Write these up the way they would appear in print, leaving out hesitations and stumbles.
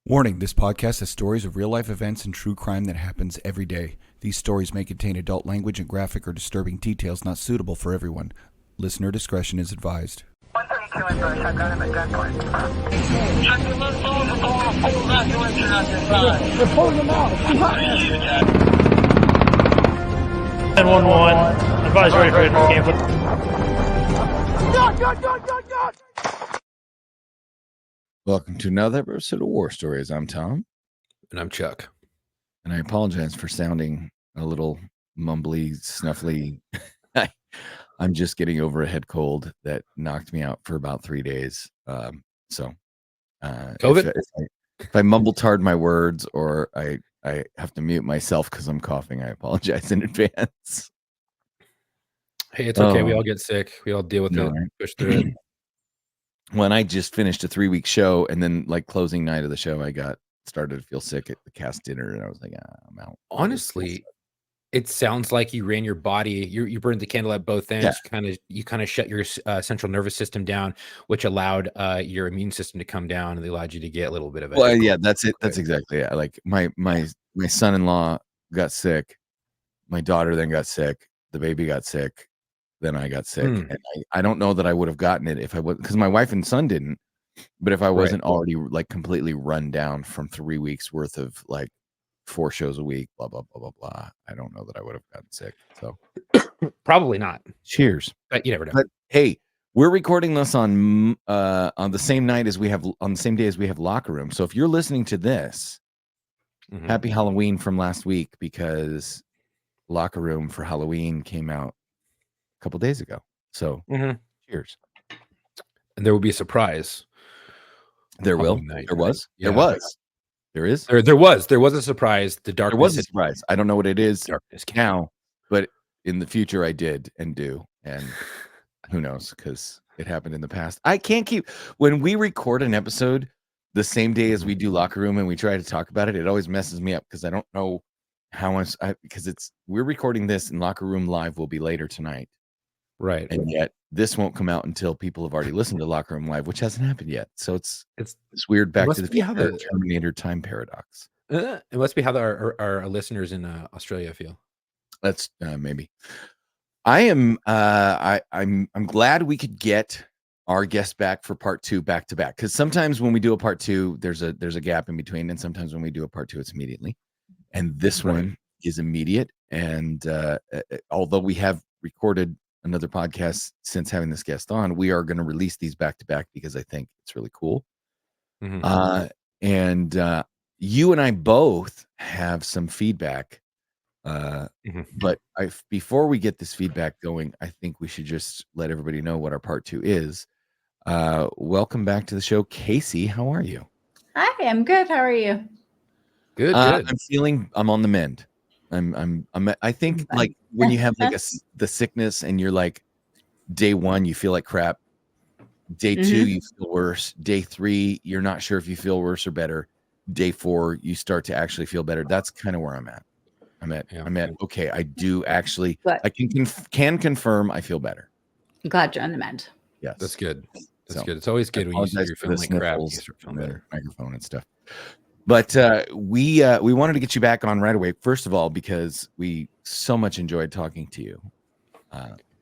Warning, this podcast has stories of real-life events and true crime that happens every day. These stories may contain adult language and graphic or disturbing details not suitable for everyone. Listener discretion is advised. 132 in Bush, I've got him at gunpoint. They're pulling them out. 1011, advise ready for camp. God! Welcome to another episode of War Stories. I'm Tom. And I'm Chuck. And I apologize for sounding a little mumbly, snuffly. I'm just getting over a head cold that knocked me out for about 3 days. COVID? If I mumble tard my words or I have to mute myself because I'm coughing, I apologize in advance. Hey, it's okay. We all get sick. We all deal with it. Right? Push through it. When I just finished a 3-week show, and then like closing night of the show, I started to feel sick at the cast dinner, and I was like, I'm out. Honestly, it sounds like you ran your body. You burned the candle at both ends. Yeah. You kind of shut your central nervous system down, which allowed your immune system to come down, and they allowed you to get a little bit of it. Well, yeah, that's it. That's exactly it. Like my son-in-law got sick. My daughter then got sick. The baby got sick. Then I got sick, and I don't know that I would have gotten it if I was, because my wife and son didn't. But if I wasn't already like completely run down from 3 weeks worth of like 4 shows a week, blah blah blah blah blah, I don't know that I would have gotten sick. So probably not. Cheers. But you never know. But hey, we're recording this on the same night as we have on the same day as we have Locker Room. So if you're listening to this, happy Halloween from last week, because Locker Room for Halloween came out couple days ago. So cheers. And there will be a surprise. There will. Night, there was. Yeah. There is. There was a surprise. The darkness. There was a surprise. I don't know what it is Darkness now, but in the future I did and do. And who knows, because it happened in the past. I can't keep, when we record an episode the same day as we do Locker Room and we try to talk about it, it always messes me up because I don't know how much, because we're recording this and Locker Room Live will be later tonight. Right. And yet this won't come out until people have already listened to Locker Room Live, which hasn't happened yet. So it's weird Back to the Future Terminator time paradox. It must be how our listeners in Australia feel. That's maybe. I'm glad we could get our guest back for part 2 back to back, because sometimes when we do a part 2, there's a gap in between, and sometimes when we do a part 2, it's immediately. And this one is immediate. And although we have recorded another podcast since having this guest on, we are going to release these back to back because I think it's really cool. And you and I both have some feedback. But before we get this feedback going, I think we should just let everybody know what our part 2 is. Welcome back to the show, Kacey. How are you? Hi, I'm good. How are you? Good. I'm on the mend. I think like when you have like the sickness and you're like, day 1 you feel like crap, day 2 you feel worse, day 3 you're not sure if you feel worse or better, day 4 you start to actually feel better. That's kind of where I'm at. I'm at okay, I do actually, I can confirm I feel better. I'm glad you're on the mend. Yes, that's good. That's good. It's always good when you're feeling like crap, you start feeling better. Microphone and stuff. But we wanted to get you back on right away. First of all, because we so much enjoyed talking to you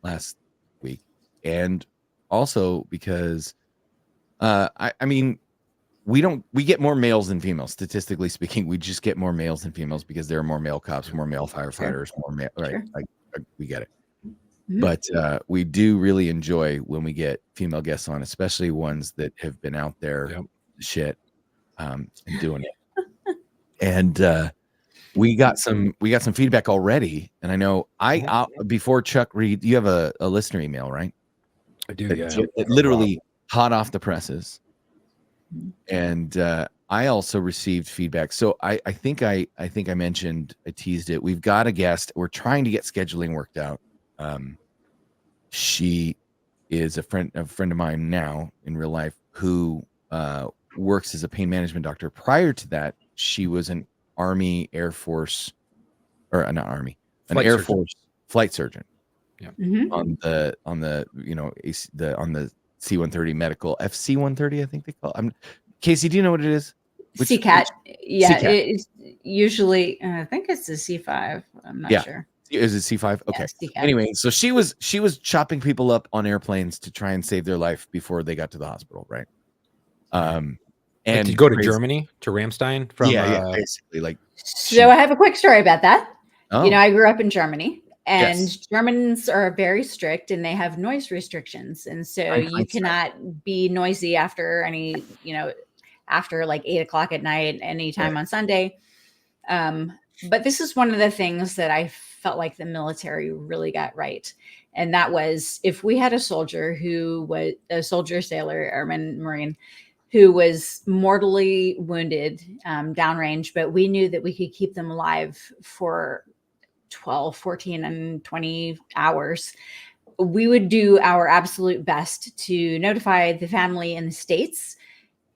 last week, and also because I mean we get more males than females. Statistically speaking, we just get more males than females because there are more male cops, more male firefighters, more male. Right? We get it. But we do really enjoy when we get female guests on, especially ones that have been out there shit. And doing it, and we got some feedback already. And I know before Chuck read, you have a listener email, right? I do. It literally hot off the presses. And I also received feedback. So I think I mentioned, I teased it. We've got a guest. We're trying to get scheduling worked out. She is a friend of mine now in real life who works as a pain management doctor. Prior to that, she was an Army, Air Force, or not Army, an Air Force flight surgeon. Yeah. On the C-130 medical, FC-130, I think they call it. Kacey, do you know what it is? CCAT. Yeah, CCAT. it's usually I think it's the C5. I'm not Yeah. sure. Is it C5? Okay. Yeah, CCAT. Anyway, so she was chopping people up on airplanes to try and save their life before they got to the hospital, right? And to go to crazy- Germany to Ramstein from basically like So I have a quick story about that. oh, You know, I grew up in Germany, and Yes. Germans are very strict, and they have noise restrictions, and so you hindsight. cannot be noisy after after like 8 o'clock at night, anytime on Sunday. But this is one of the things that I felt like the military really got right. And that was if we had a soldier who was a soldier, sailor, airman, Marine, who was mortally wounded downrange, but we knew that we could keep them alive for 12, 14, and 20 hours, we would do our absolute best to notify the family in the States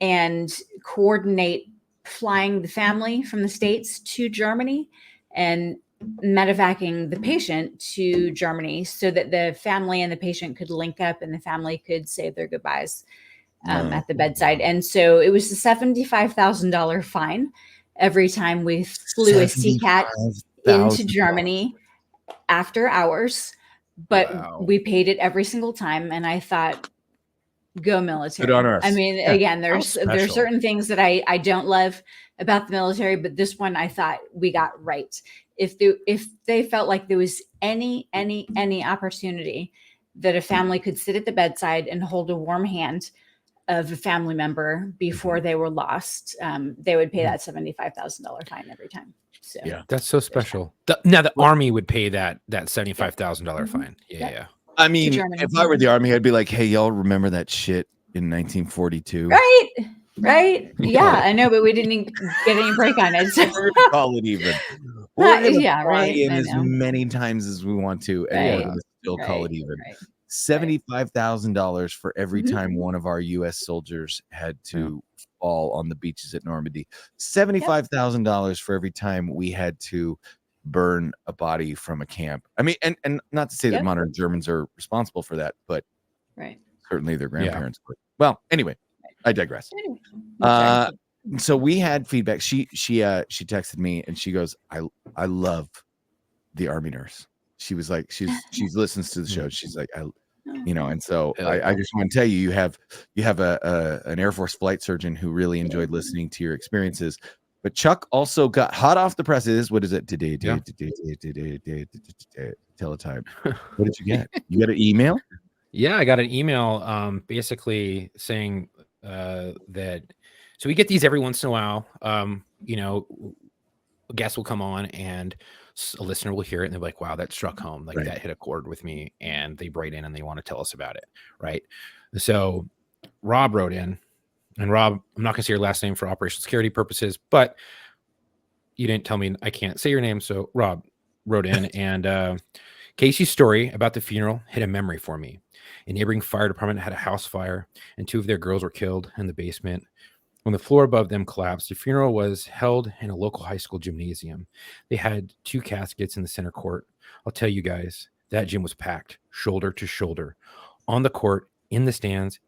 and coordinate flying the family from the States to Germany and medevacing the patient to Germany so that the family and the patient could link up and the family could say their goodbyes at the bedside. And so it was a $75,000 fine every time we flew a CCAT into Germany after hours, but Wow. we paid it every single time. And I thought, go military. Good on us. I mean, Yeah, again, how there's special. certain things that I don't love about the military, but this one I thought we got right. If they felt like there was any opportunity that a family could sit at the bedside and hold a warm hand of a family member before they were lost, they would pay that $75,000 fine every time. So Yeah. That's so special. Now the army would pay that $75,000 fine. Yeah. Yeah. I mean, Germany. if I were the army, I'd be like, hey, y'all remember that shit in 1942? Right. Yeah, I know, but we didn't get any break on it. So. We're gonna call it even. We're gonna Yeah, fly right. in I as know. many times as we want to, and we're Right, gonna still call it even. Right. $75,000 for every Mhm. time one of our U.S. soldiers had to fall on the beaches at Normandy. $75,000 for every time we had to burn a body from a camp. I mean, and not to say that Yep. modern Germans are responsible for that, but Right. certainly their grandparents were. Well, anyway, I digress. Anyway, I'm sorry. So we had feedback. She texted me and she goes, I love the Army nurse. She was like, she listens to the show. She's like, and so I just want to tell you, you have an Air Force flight surgeon who really enjoyed listening to your experiences. But Chuck also got hot off the presses. What is it today? Teletype. What did you get? You got an email? Yeah, I got an email basically saying that so we get these every once in a while. A guest will come on and a listener will hear it and they're like, wow, that struck home. Like that hit a chord with me, and they write in and they want to tell us about it. Right. So Rob wrote in, and Rob, I'm not gonna say your last name for operational security purposes, but you didn't tell me I can't say your name. So Rob wrote in and Kacey's story about the funeral hit a memory for me. A neighboring fire department had a house fire and 2 of their girls were killed in the basement. When the floor above them collapsed, the funeral was held in a local high school gymnasium. They had 2 caskets in the center court. I'll tell you guys, that gym was packed, shoulder to shoulder, on the court, in the stands,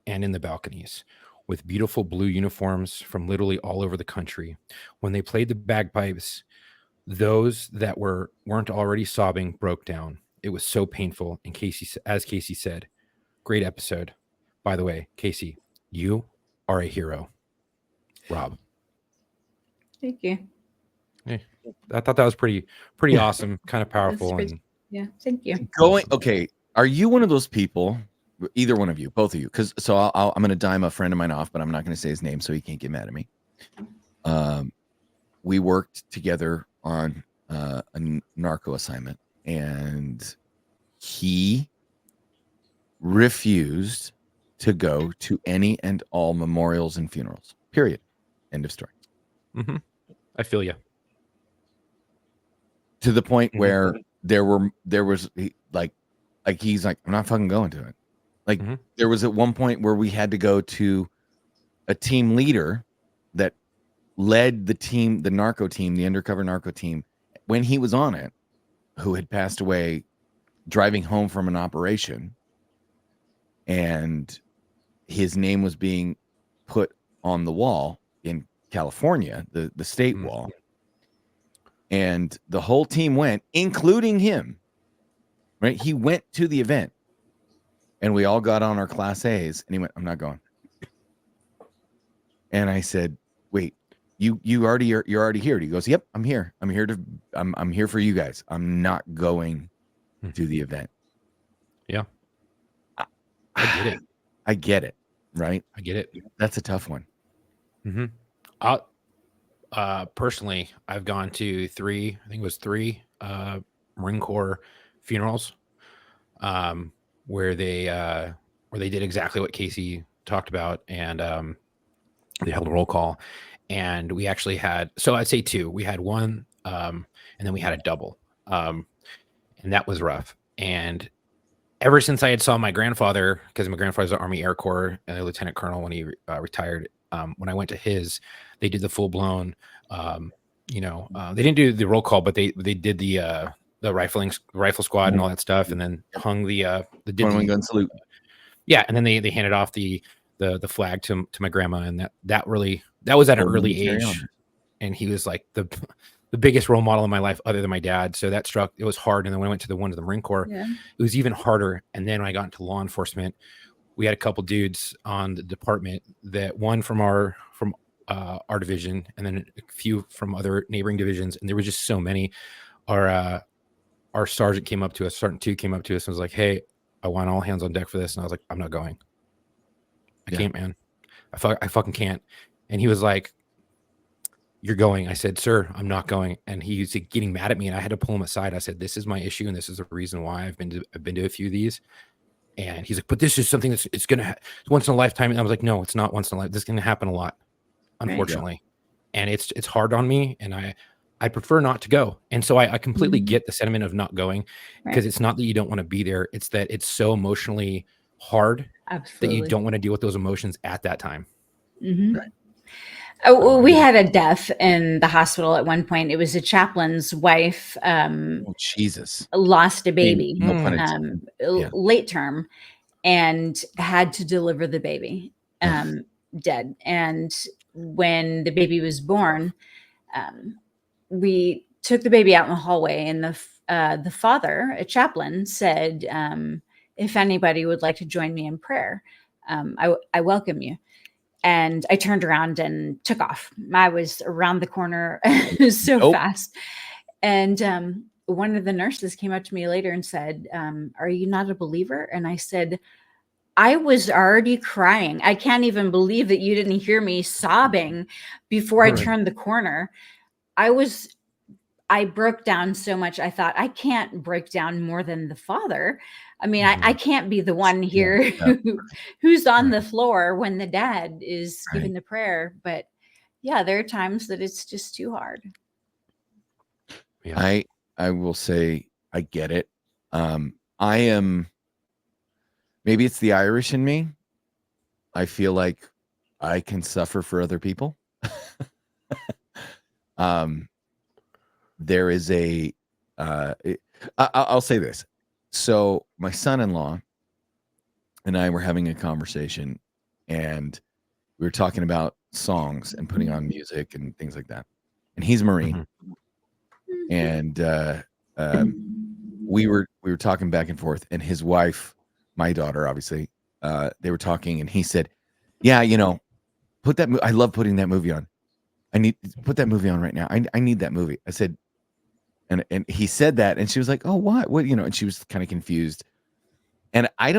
and in the balconies, with beautiful blue uniforms from literally all over the country. When they played the bagpipes, those that weren't already sobbing broke down. It was so painful. And as Kacey said, great episode. By the way, Kacey, you are a hero. Rob. Thank you. Hey, I thought that was pretty awesome, kind of powerful. And Yeah, thank you. Okay. Are you one of those people? Either one of you, both of you, because I'm going to dime a friend of mine off, but I'm not going to say his name so he can't get mad at me. We worked together on a narco assignment, and he refused to go to any and all memorials and funerals. Period. End of story. I feel you. To the point where there was like he's like, I'm not fucking going to it. Like there was at one point where we had to go to a team leader that led the team, the narco team, the undercover narco team, when he was on it, who had passed away driving home from an operation, and his name was being put on the wall in California, the state Mm. wall. And the whole team went, including him. Right? He went to the event, and we all got on our Class A's, and he went, "I'm not going." And I said, "Wait, you're already here." He goes, "Yep, I'm here. I'm here for you guys. I'm not going to the event." Yeah. I get it. I get it, right? I get it. That's a tough one. Personally, I've gone to three Marine Corps funerals, where they did exactly what Kacey talked about, and they held a roll call, and we actually had, so I'd say two. We had one, and then we had a double, and that was rough. And ever since I had saw my grandfather, because my grandfather's an Army Air Corps and a lieutenant colonel when he retired, when I went to his, they did the full blown, they didn't do the roll call, but they did the rifle squad and all that stuff, and then hung the 21 gun salute. Yeah, and then they handed off the flag to my grandma, and that was at an early age, and he was like the biggest role model in my life other than my dad. So that struck, it was hard. And then when I went to the one to the Marine Corps, it was even harder. And then when I got into law enforcement, we had a couple dudes on the department, that one from our division, and then a few from other neighboring divisions. And there was just so many. Our sergeant came up to us, Sergeant 2 came up to us and was like, "Hey, I want all hands on deck for this." And I was like, "I'm not going. I can't, man. I fucking can't." And he was like, "You're going." I said, "Sir, I'm not going." And he's getting mad at me, and I had to pull him aside. I said, "This is my issue, and this is the reason why I've been to a few of these." And he's like, "But this is something it's gonna once in a lifetime." And I was like, "No, it's not once in a life. This is gonna happen a lot, unfortunately." And it's hard on me, and I prefer not to go. And so I completely get the sentiment of not going, because it's not that you don't want to be there. It's that it's so emotionally hard that you don't want to deal with those emotions at that time. Right. Oh, we had a death in the hospital at one point. It was a chaplain's wife. Jesus. Lost a baby, Yeah. late term, and had to deliver the baby, dead. And when the baby was born, we took the baby out in the hallway, and the father, a chaplain, said, "If anybody would like to join me in prayer, I welcome you." And I turned around and took off. I was around the corner so fast. And one of the nurses came up to me later and said, "Are you not a believer?" And I said, "I was already crying. I can't even believe that you didn't hear me sobbing before I turned the corner." I broke down so much. I thought, I can't break down more than the father. I mean, I can't be the one here who's on the floor when the dad is giving the prayer. But yeah, there are times that it's just too hard. Yeah. I will say I get it. I am, maybe it's the Irish in me. I feel like I can suffer for other people. There is I'll say this. So my son-in-law and I were having a conversation, and we were talking about songs and putting on music and things like that. And he's a Marine. And we were talking back and forth, and his wife, my daughter, obviously, they were talking, and he said, "Yeah, put that. I love putting that movie on. I need to put that movie on right now. I need that movie." I said, and he said that, and she was like, "Oh, what? And she was kind of confused. And I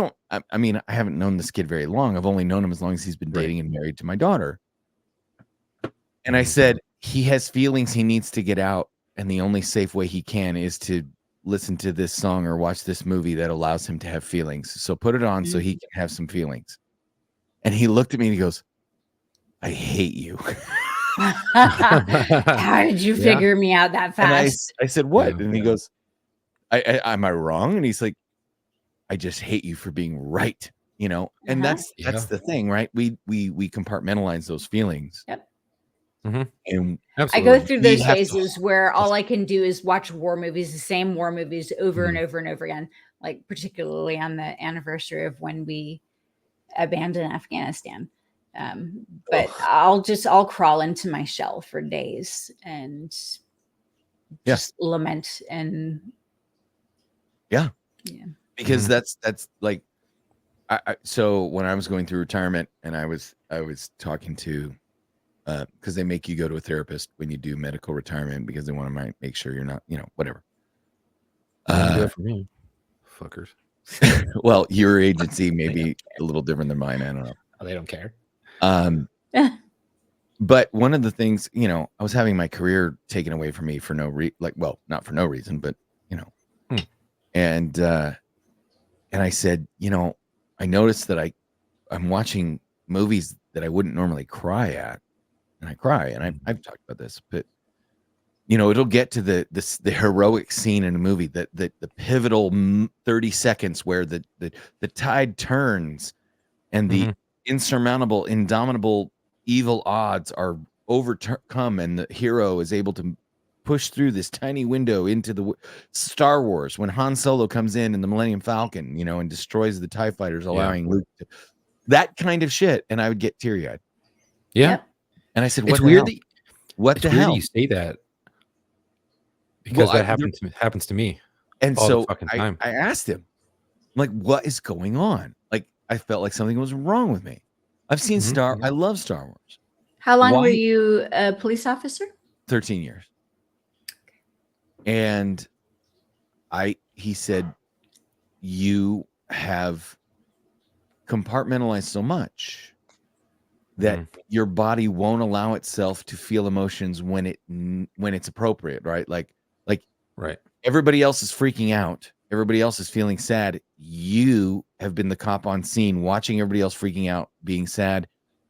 mean, I haven't known this kid very long. I've only known him as long as he's been dating and married to my daughter. And I said, he has feelings he needs to get out, and the only safe way he can is to listen to this song or watch this movie that allows him to have feelings. So put it on so he can have some feelings." And he looked at me and he goes, "I hate you." How did you figure me out that fast? And I said, "What?" And he goes, am I wrong?" And he's like, "I just hate you for being right." And that's the thing, right? We compartmentalize those feelings. Yep. And I go through those phases where all I can do is watch war movies, the same war movies over and over and over again, like particularly on the anniversary of when we abandoned Afghanistan. But I'll crawl into my shell for days and just lament and because that's like so when I was going through retirement and I was talking to because they make you go to a therapist when you do medical retirement because they want to make sure you're not, whatever. They didn't do it for me, fuckers. Well, your agency may be a little different than mine. I don't know. Oh, they don't care. But one of the things, I was having my career taken away from me for no not for no reason, but and I said, I noticed that I'm watching movies that I wouldn't normally cry at, and I cry, and I've talked about this, but it'll get to the heroic scene in a movie, that the pivotal 30 seconds where the tide turns and the insurmountable, indomitable evil odds are overcome, and the hero is able to push through this tiny window into the Star Wars when Han Solo comes in the Millennium Falcon, and destroys the TIE fighters, allowing Luke to, that kind of shit. And I would get teary-eyed. Yeah. Yep. And I said, It's weird. What the hell? You say that because that happens to me. And all so the fucking time. I asked him, like, what is going on? Like, I felt like something was wrong with me. I've seen I love Star Wars. How long were you a police officer? 13 years. And he said, you have compartmentalized so much that your body won't allow itself to feel emotions when it's appropriate, right? Like right. Everybody else is freaking out. Everybody else is feeling sad. You have been the cop on scene, watching everybody else freaking out, being sad.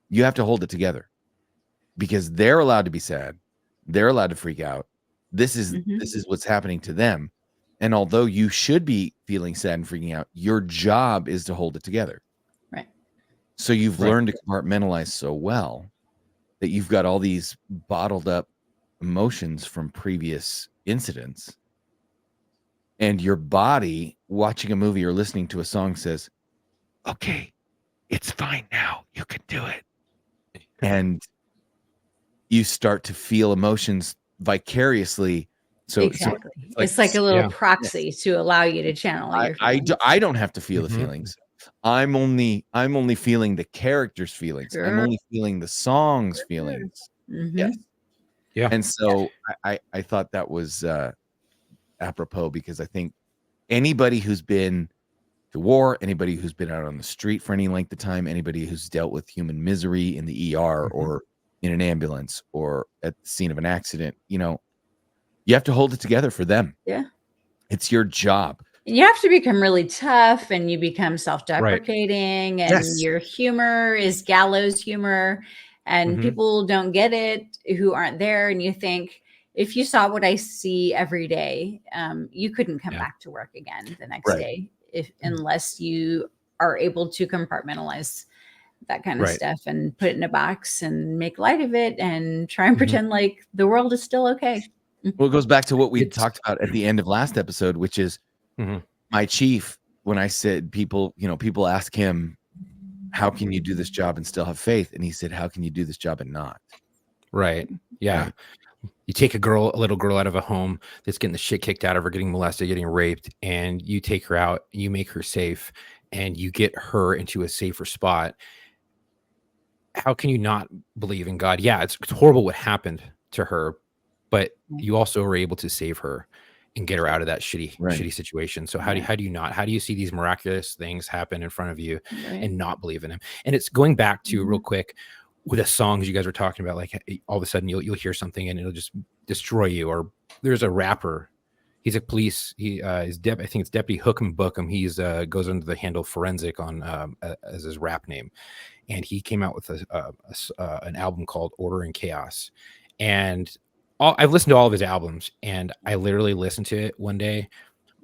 You have to hold it together because they're allowed to be sad. They're allowed to freak out. This is what's happening to them. And although you should be feeling sad and freaking out, your job is to hold it together. Right. So you've learned to compartmentalize so well that you've got all these bottled up emotions from previous incidents. And your body, watching a movie or listening to a song, says, okay, it's fine now. You can do it. And you start to feel emotions vicariously. So exactly. It's like a little proxy to allow you to channel your feelings. I don't have to feel the feelings. I'm only feeling the characters' feelings. Sure. I'm only feeling the song's feelings. Yes. Yeah. And so I thought that was apropos, because I think anybody who's been to war, anybody who's been out on the street for any length of time, anybody who's dealt with human misery in the ER or in an ambulance or at the scene of an accident, you have to hold it together for them. Yeah. It's your job. And you have to become really tough, and you become self-deprecating, and your humor is gallows humor, and people don't get it who aren't there. And you think, if you saw what I see every day, you couldn't come back to work again the next day unless you are able to compartmentalize that kind of stuff and put it in a box and make light of it and try and pretend like the world is still okay. Well, it goes back to what we talked about at the end of last episode, which is my chief. When I said people ask him, how can you do this job and still have faith? And he said, how can you do this job and not? Right. Yeah. Right. You take a little girl out of a home that's getting the shit kicked out of her, getting molested, getting raped, and you take her out, you make her safe, and you get her into a safer spot. How can you not believe in God? Yeah, it's horrible what happened to her, but you also were able to save her and get her out of that shitty situation. So how do you see these miraculous things happen in front of you and not believe in him? And it's going back to real quick with the songs you guys were talking about, like all of a sudden you'll hear something and it'll just destroy you. Or there's a rapper, he's a police, I think it's Deputy Hookem Bookem. He's goes under the handle Forensic on as his rap name, and he came out with an album called Order and Chaos. And I've listened to all of his albums, and I literally listened to it one day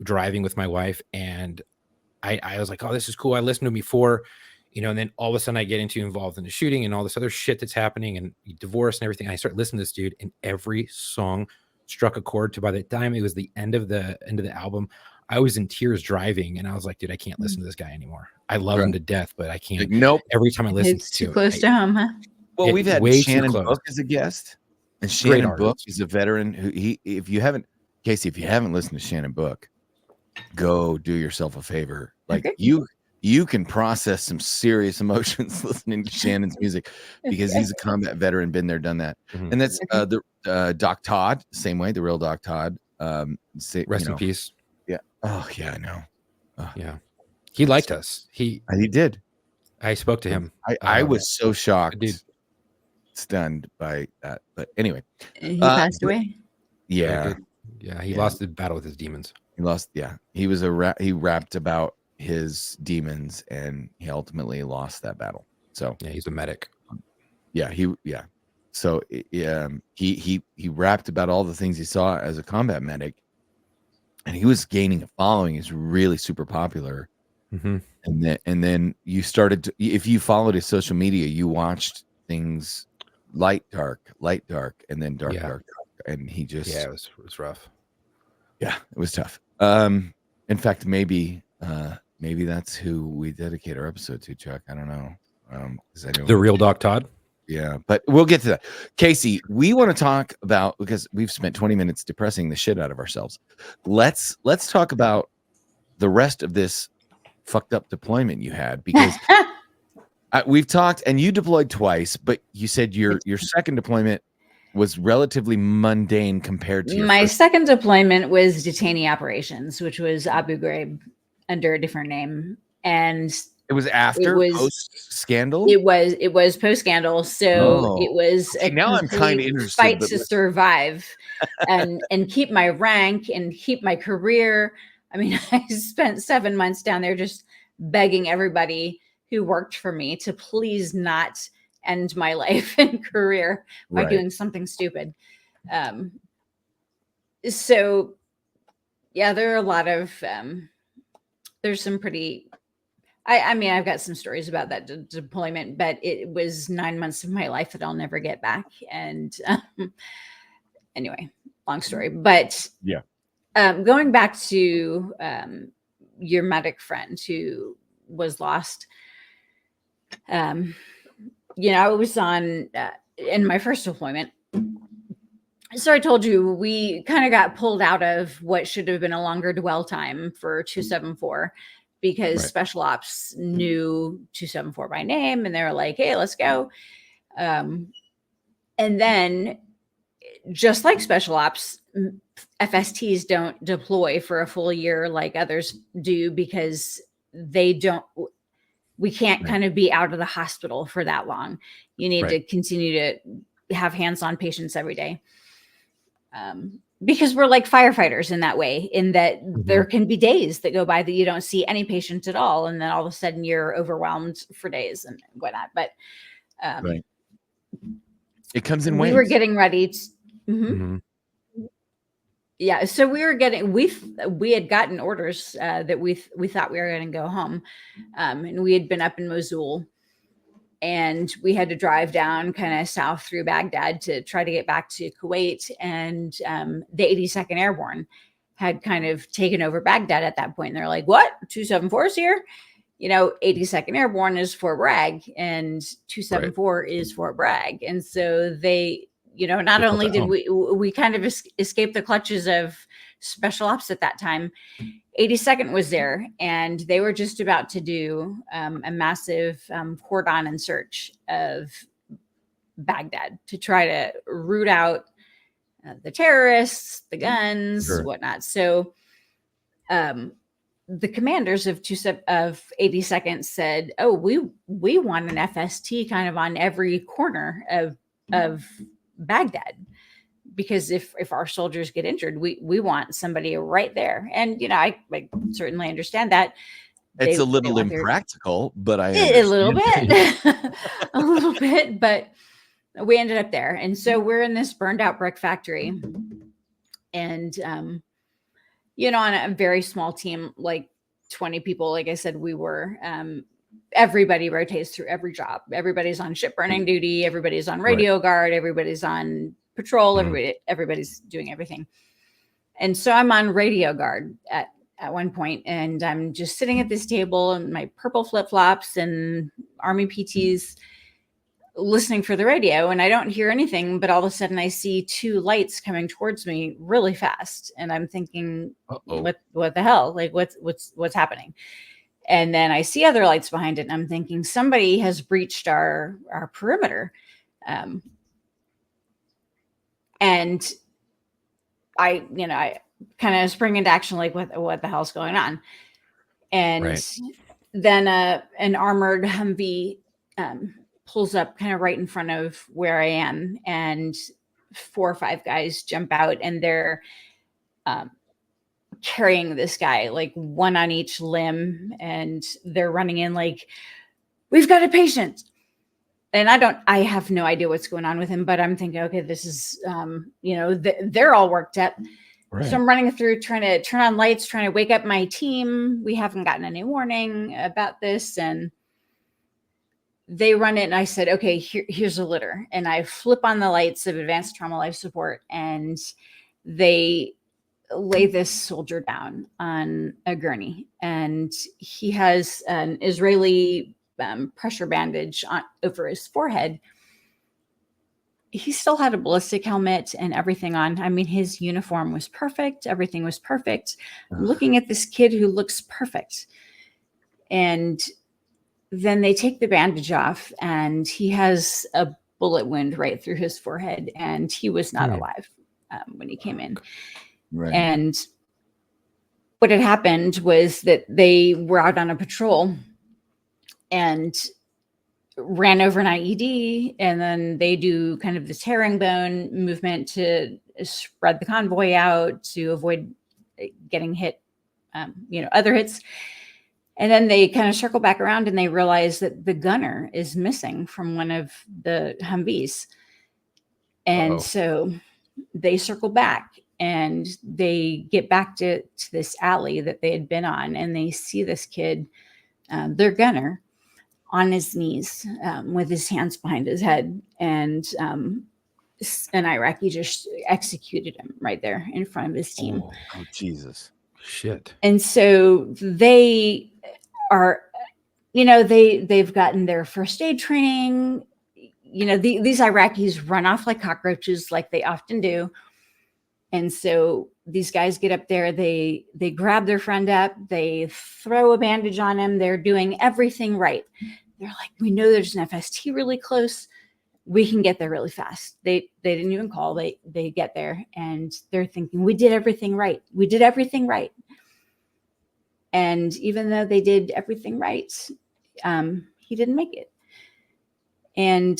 driving with my wife, and I was like, oh, this is cool. I listened to him before, and then all of a sudden I get involved in the shooting and all this other shit that's happening and divorce and everything. I start listening to this dude, and every song struck a chord to, by the time it was the end of the album, I was in tears driving, and I was like, dude, I can't listen to this guy anymore. I love him to death, but I can't. Like, nope. Every time I listen It's to too close to home, huh? Well, we've had way too Shannon close. Book as a guest, and Great Shannon Book artist. is a veteran who if you haven't, Kacey, if you haven't listened to Shannon Book, go do yourself a favor. Like Okay. you can process some serious emotions listening to Shannon's music because he's a combat veteran, been there, done that. Mhm. And that's the Doc Todd, same way, the real Doc Todd. Rest in peace. Yeah. Oh yeah, I know. Yeah, he liked us. He did. I spoke to him. I was so shocked, dude. Stunned by that. But anyway, He passed away. yeah, He lost the battle with his demons. he lost. Yeah, he was he rapped about his demons, and he ultimately lost that battle. So Yeah, he's a medic. So he rapped about all the things he saw as a combat medic, and he was gaining a following. He's really super popular. Mm-hmm. And then you started to, if you followed his social media, you watched things light, dark, and then dark, dark, and he just it was rough. Yeah, it was tough. In fact, maybe that's who we dedicate our episode to, Chuck. I don't know. I know The real Doc Todd. Yeah, but we'll get to that. Kacey, we want to talk about, because we've spent 20 minutes depressing the shit out of ourselves. Let's talk about the rest of this fucked up deployment you had, because we've talked, and you deployed twice, but you said your second deployment was relatively mundane compared to my second deployment was detainee operations, which was Abu Ghraib under a different name, and it was after post scandal. It was post scandal, so it was a now I'm kind of interested. Fight to survive, and keep my rank and keep my career. I mean, I spent 7 months down there just begging everybody who worked for me to please not end my life and career by doing something stupid. So yeah, there are a lot of there's some pretty I mean, I've got some stories about that deployment, but it was 9 months of my life that I'll never get back. And anyway, long story. But yeah, going back to your medic friend who was lost, I was on in my first deployment. So I told you we kind of got pulled out of what should have been a longer dwell time for 274. Because special ops knew 274 by name, and they were like, hey, let's go. And then, just like special ops, FSTs don't deploy for a full year like others do, because we can't kind of be out of the hospital for that long. You need to continue to have hands-on patients every day. Because we're like firefighters in that way, in that there can be days that go by that you don't see any patients at all. And then all of a sudden you're overwhelmed for days and whatnot. But it comes in waves. We were getting ready to, yeah. So we had gotten orders that we thought we were going to go home. And we had been up in Mosul. And we had to drive down kind of south through Baghdad to try to get back to Kuwait. And the 82nd Airborne had kind of taken over Baghdad at that point. And they're like, what? 274 is here? 82nd Airborne is Fort Bragg, and 274 is Fort Bragg. And so they, not only did we kind of escape the clutches of special ops at that time, 82nd was there, and they were just about to do a massive cordon and search of Baghdad to try to root out the terrorists, the guns, whatnot. So the commanders of 82nd said, oh, we want an FST kind of on every corner of Baghdad. Because if our soldiers get injured, we want somebody right there. And, I certainly understand that. It's a little impractical, but a little bit, but we ended up there. And so we're in this burned out brick factory. And, on a very small team, like 20 people, like I said, we were, everybody rotates through every job. Everybody's on ship burning duty. Everybody's on radio guard. Everybody's on patrol. Everybody's doing everything. And so I'm on radio guard at at one point, and I'm just sitting at this table in my purple flip-flops and Army PTs listening for the radio, and I don't hear anything, but all of a sudden I see two lights coming towards me really fast, and I'm thinking, what the hell? Like what's happening? And then I see other lights behind it, and I'm thinking somebody has breached our perimeter. And I kind of spring into action, like what the hell's going on? And then an armored Humvee pulls up kind of right in front of where I am, and 4 or 5 guys jump out, and they're carrying this guy, like one on each limb, and they're running in like, we've got a patient. And I have no idea what's going on with him, but I'm thinking, okay, this is, they're all worked up. Right. So I'm running through, trying to turn on lights, trying to wake up my team. We haven't gotten any warning about this. And they run it, and I said, okay, here's a litter. And I flip on the lights of advanced trauma life support, and they lay this soldier down on a gurney. And he has an Israeli pressure bandage over his forehead. He still had a ballistic helmet and everything on. I mean, his uniform was perfect. Everything was perfect. I'm looking at this kid who looks perfect. And then they take the bandage off, and he has a bullet wound right through his forehead, and he was not alive when he came in. Right. And what had happened was that they were out on a patrol and ran over an IED, and then they do kind of this herringbone movement to spread the convoy out to avoid getting hit, other hits. And then they kind of circle back around, and they realize that the gunner is missing from one of the Humvees. And so they circle back, and they get back to this alley that they had been on, and they see this kid, their gunner, on his knees with his hands behind his head. And an Iraqi just executed him right there in front of his team. Oh, Jesus. Shit. And so they are, they've gotten their first aid training. These Iraqis run off like cockroaches, like they often do. And so these guys get up there, they grab their friend up, they throw a bandage on him. They're doing everything right. They're like, we know there's an FST really close. We can get there really fast. They didn't even call. They get there, and they're thinking, we did everything right. We did everything right. And even though they did everything right, he didn't make it. And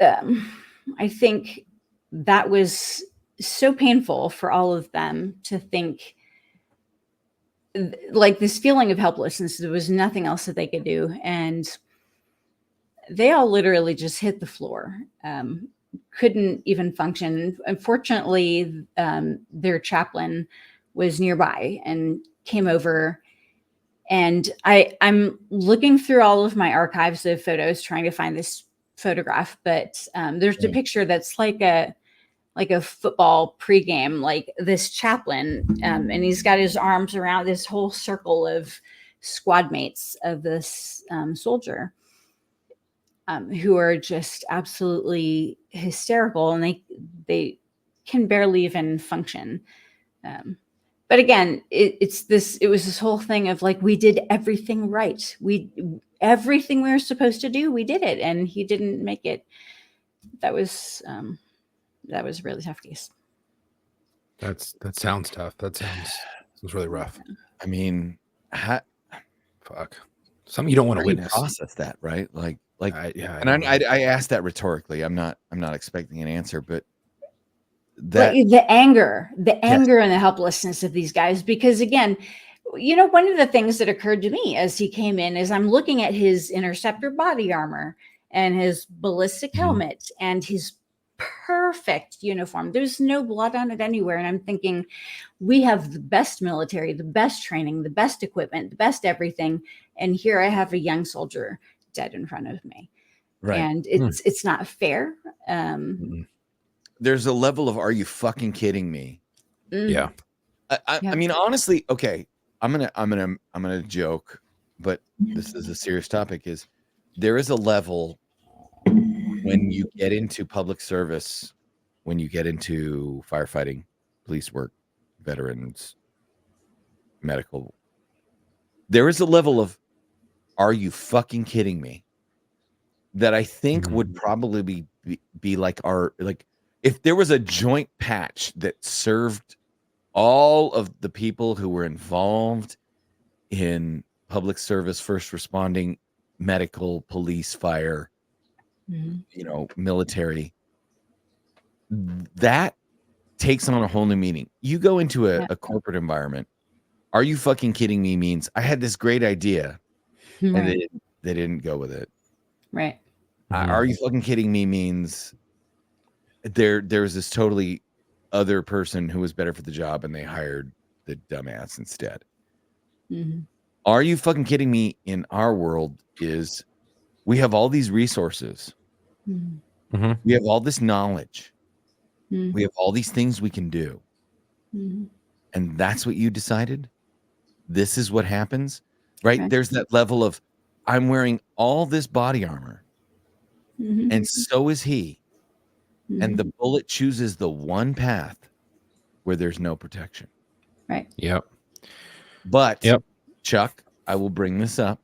I think that was so painful for all of them to think, like, this feeling of helplessness. There was nothing else that they could do. And they all literally just hit the floor, couldn't even function. Unfortunately, their chaplain was nearby and came over. And I'm looking through all of my archives of photos, trying to find this photograph, but there's a picture that's like a football pregame, like this chaplain, and he's got his arms around this whole circle of squad mates of this soldier, who are just absolutely hysterical, and they can barely even function. But again, it was this whole thing of like, we did everything right. Everything we were supposed to do, we did it, and he didn't make it. That was a really tough case. That sounds tough. That sounds really rough. I mean, fuck. Something you don't want to witness. Process that, right? Like, yeah. I asked that rhetorically. I'm not expecting an answer, but the anger and the helplessness of these guys, because again, one of the things that occurred to me as he came in is I'm looking at his interceptor body armor and his ballistic helmet and his perfect uniform. There's no blood on it anywhere. And I'm thinking, we have the best military, the best training, the best equipment, the best everything. And here I have a young soldier dead in front of me. Right. And it's not fair. There's a level of, are you fucking kidding me? Yeah. I mean, honestly, okay. I'm gonna joke, but this is a serious topic. Is there is a level when you get into public service, when you get into firefighting, police work, veterans, medical, there is a level of, are you fucking kidding me? That I think would probably be like if there was a joint patch that served all of the people who were involved in public service, first responding, medical, police, fire, military, that takes on a whole new meaning. You go into a corporate environment, are you fucking kidding me means I had this great idea and they didn't go with it. Right. Are you fucking kidding me means there's this totally other person who was better for the job and they hired the dumbass instead. Are you fucking kidding me? In our world is we have all these resources. We have all this knowledge. We have all these things we can do. And that's what you decided? This is what happens, right? Okay. There's that level of, I'm wearing all this body armor and so is he. And the bullet chooses the one path where there's no protection. Right. Yep. But Chuck, I will bring this up.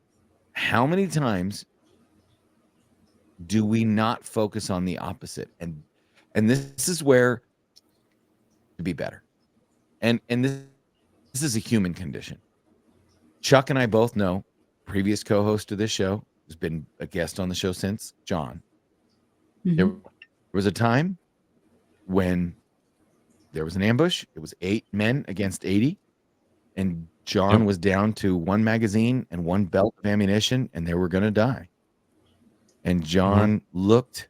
How many times do we not focus on the opposite? And this is where to be better. And this is a human condition. Chuck and I both know, previous co-host of this show, has been a guest on the show since, John. There was a time when there was an ambush. It was 8 men against 80. And John was down to 1 magazine and 1 belt of ammunition, and they were going to die. And John looked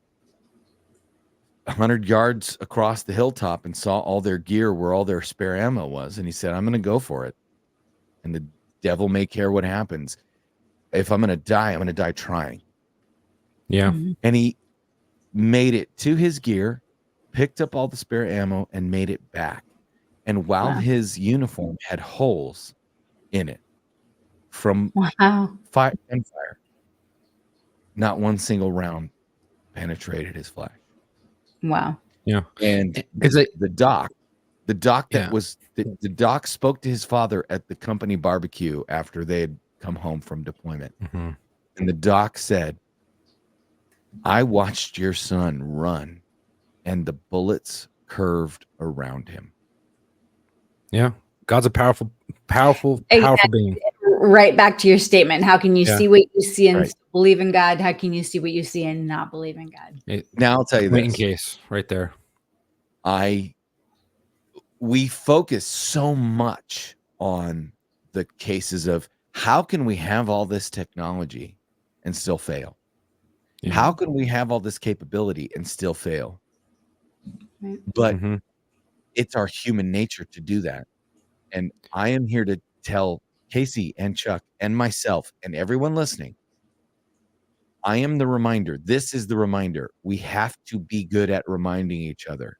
100 yards across the hilltop and saw all their gear where all their spare ammo was. And he said, I'm going to go for it. And the devil may care what happens. If I'm going to die, I'm going to die trying. Yeah. And he made it to his gear, picked up all the spare ammo, and made it back. And while his uniform had holes in it from fire, not one single round penetrated his flesh. Wow. Yeah. And the doc that was the doc spoke to his father at the company barbecue after they had come home from deployment. And the doc said, I watched your son run and the bullets curved around him. Yeah. God's a powerful being. Right back to your statement. How can you see what you see and Right. believe in God? How can you see what you see and not believe in God? Now I'll tell you Point in this. case right there. We focus so much on the cases of how can we have all this technology and still fail? Yeah. How can we have all this capability and still fail? But it's our human nature to do that. And I am here to tell Kacey and Chuck and myself and everyone listening, I am the reminder. This is the reminder. We have to be good at reminding each other.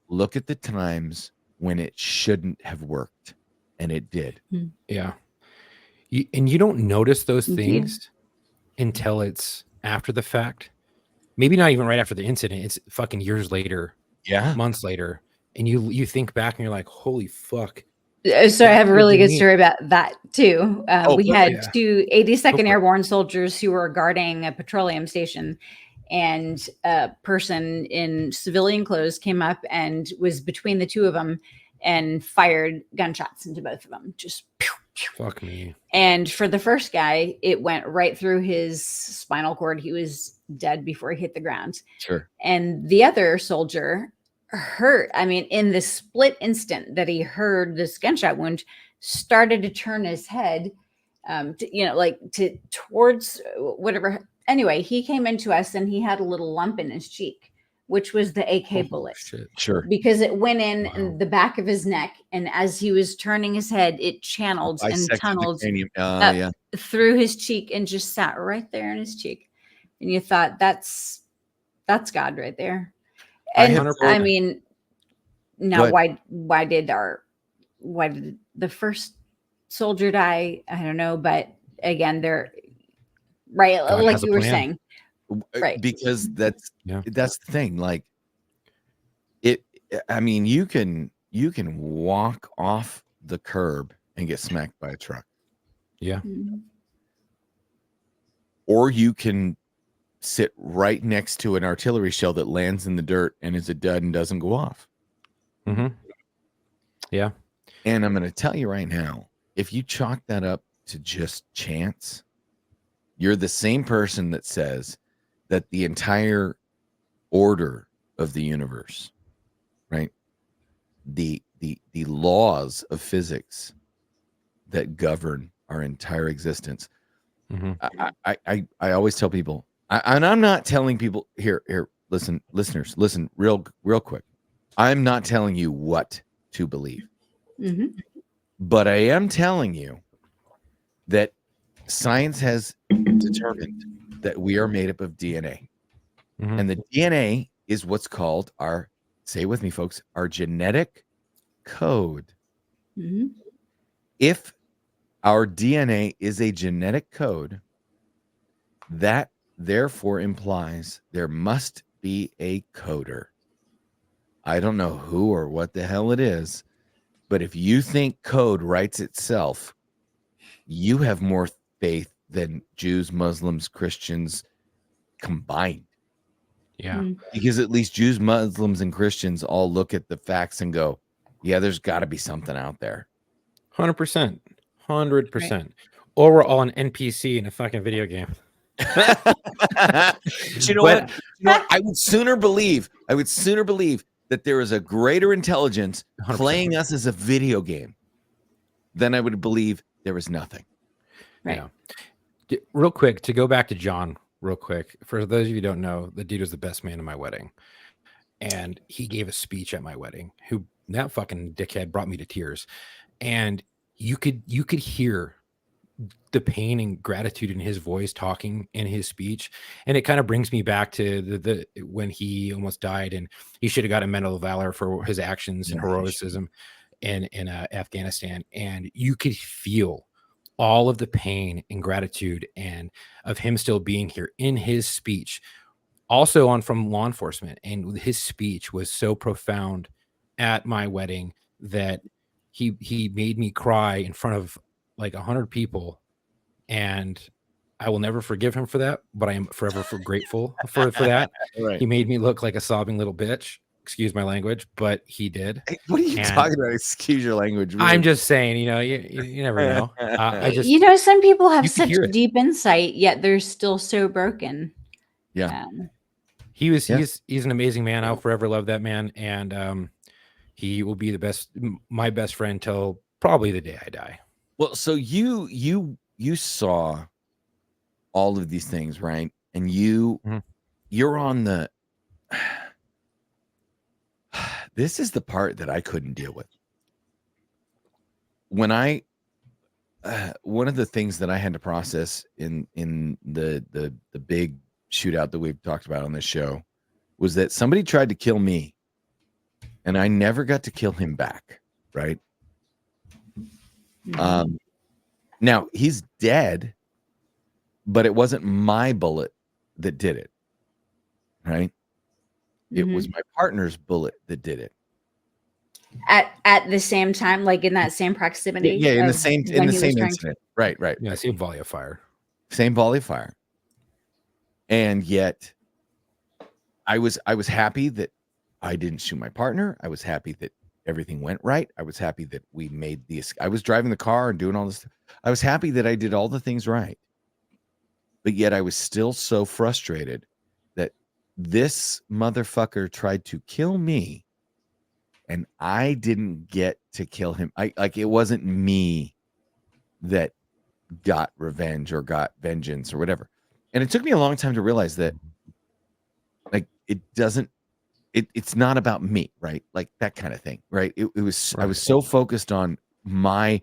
Look at the times when it shouldn't have worked, and it did. Yeah. You don't notice those things until it's after the fact. Maybe not even right after the incident. It's fucking years later, months later, and you think back and you're like, holy fuck. So I have a really good story about that too. We had 2 82nd Airborne soldiers who were guarding a petroleum station, and a person in civilian clothes came up and was between the two of them and fired gunshots into both of them. Just pew, pew. Fuck me. And for the first guy, it went right through his spinal cord. He was dead before he hit the ground. Sure. And the other soldier hurt. I mean, in the split instant that he heard this gunshot wound, started to turn his head, towards whatever. Anyway, he came into us and he had a little lump in his cheek, which was the AK bullet. Shit. Sure. Because it went in the back of his neck, and as he was turning his head, it channeled and tunneled through his cheek and just sat right there in his cheek. And you thought, that's God right there. And I mean, now why did our why did the first soldier die? I don't know, but again, they're right, God like has a you were plan. saying, right? Because that's Yeah. the thing. Like it, I mean, you can walk off the curb and get smacked by a truck, Yeah. Mhm. or you can sit right next to an artillery shell that lands in the dirt and is a dud and doesn't go off. Mm-hmm. Yeah. And I'm going to tell you right now, if you chalk that up to just chance, you're the same person that says that the entire order of the universe, right? The laws of physics that govern our entire existence. Mm-hmm. I always tell people, and I'm not telling people here, listen, listeners, listen real quick. I'm not telling you what to believe, Mhm. but I am telling you that science has determined that we are made up of DNA. Mm-hmm. And the DNA is what's called our, say with me, folks, our genetic code. Mhm. If our DNA is a genetic code, that therefore implies there must be a coder. I don't know who or what the hell it is, but if you think code writes itself, you have more faith than Jews, Muslims, Christians combined. Yeah. Mm. Because at least Jews, Muslims, and Christians all look at the facts and go, yeah, there's got to be something out there. 100%. 100%. Or we're all an NPC in a fucking video game. But you know But- what? I would sooner believe that there is a greater intelligence 100%. playing us as a video game than I would believe there is nothing. Right. Yeah. Real quick, to go back to John, real quick. For those of you who don't know, the dude was the best man at my wedding. And he gave a speech at my wedding. That fucking dickhead brought me to tears. And you could hear the pain and gratitude in his voice talking in his speech. And it kind of brings me back to the when he almost died, and he should have got a Medal of Valor for his actions and heroism in Afghanistan. And you could feel all of the pain and gratitude and of him still being here in his speech, also on from law enforcement. And his speech was so profound at my wedding that he made me cry in front of like 100 people, and I will never forgive him for that, but I am forever grateful for that. Right. He made me look like a sobbing little bitch. Excuse my language, but he did. Hey, what are you And talking about? Excuse your language. I'm just saying, you never know. I just You know, some people have you can such hear it. deep insight, yet they're still so broken. Yeah. he's Yeah. an amazing man. I'll forever love that man, and he will be my best friend till probably the day I die. Well, so you saw all of these things, right? And Mhm. you're on the this is the part that I couldn't deal with. When I one of the things that I had to process in the big shootout that we've talked about on this show was that somebody tried to kill me and I never got to kill him back, right? Now he's dead, but it wasn't my bullet that did it, right? It was my partner's bullet that did it. At the same time, like in that same proximity. Yeah, in the of same when he was trying to- incident. Right. Yeah, same volley of fire. Same volley of fire. And yet I was happy that I didn't shoot my partner. I was happy that everything went right. I was happy that we made I was driving the car and doing all this. I was happy that I did all the things right. But yet I was still so frustrated that this motherfucker tried to kill me and I didn't get to kill him. It wasn't me that got revenge or got vengeance or whatever. And it took me a long time to realize that like it's not about me, right? Like that kind of thing, right? It was Right. I was so focused on my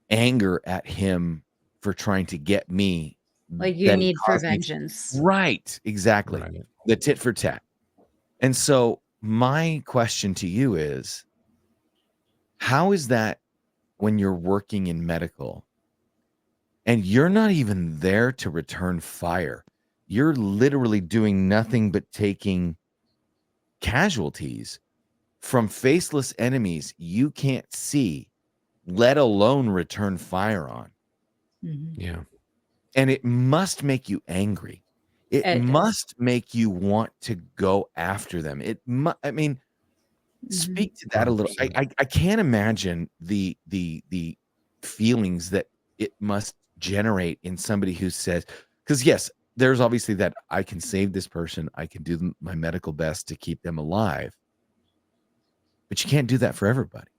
anger at him for trying to get me. like you that need for caused me- vengeance. Right, exactly. Right. The tit for tat. And so my question to you is, How is that when you're working in medical and you're not even there to return fire? You're literally doing nothing but taking casualties from faceless enemies you can't see, let alone return fire on. Yeah. And it must make you angry. It It does. must make you want to go after them. I mean, speak to that a little. 100%. I can't imagine the feelings that it must generate in somebody who says, because yes, there's obviously that I can save this person, I can do my medical best to keep them alive, but you can't do that for everybody.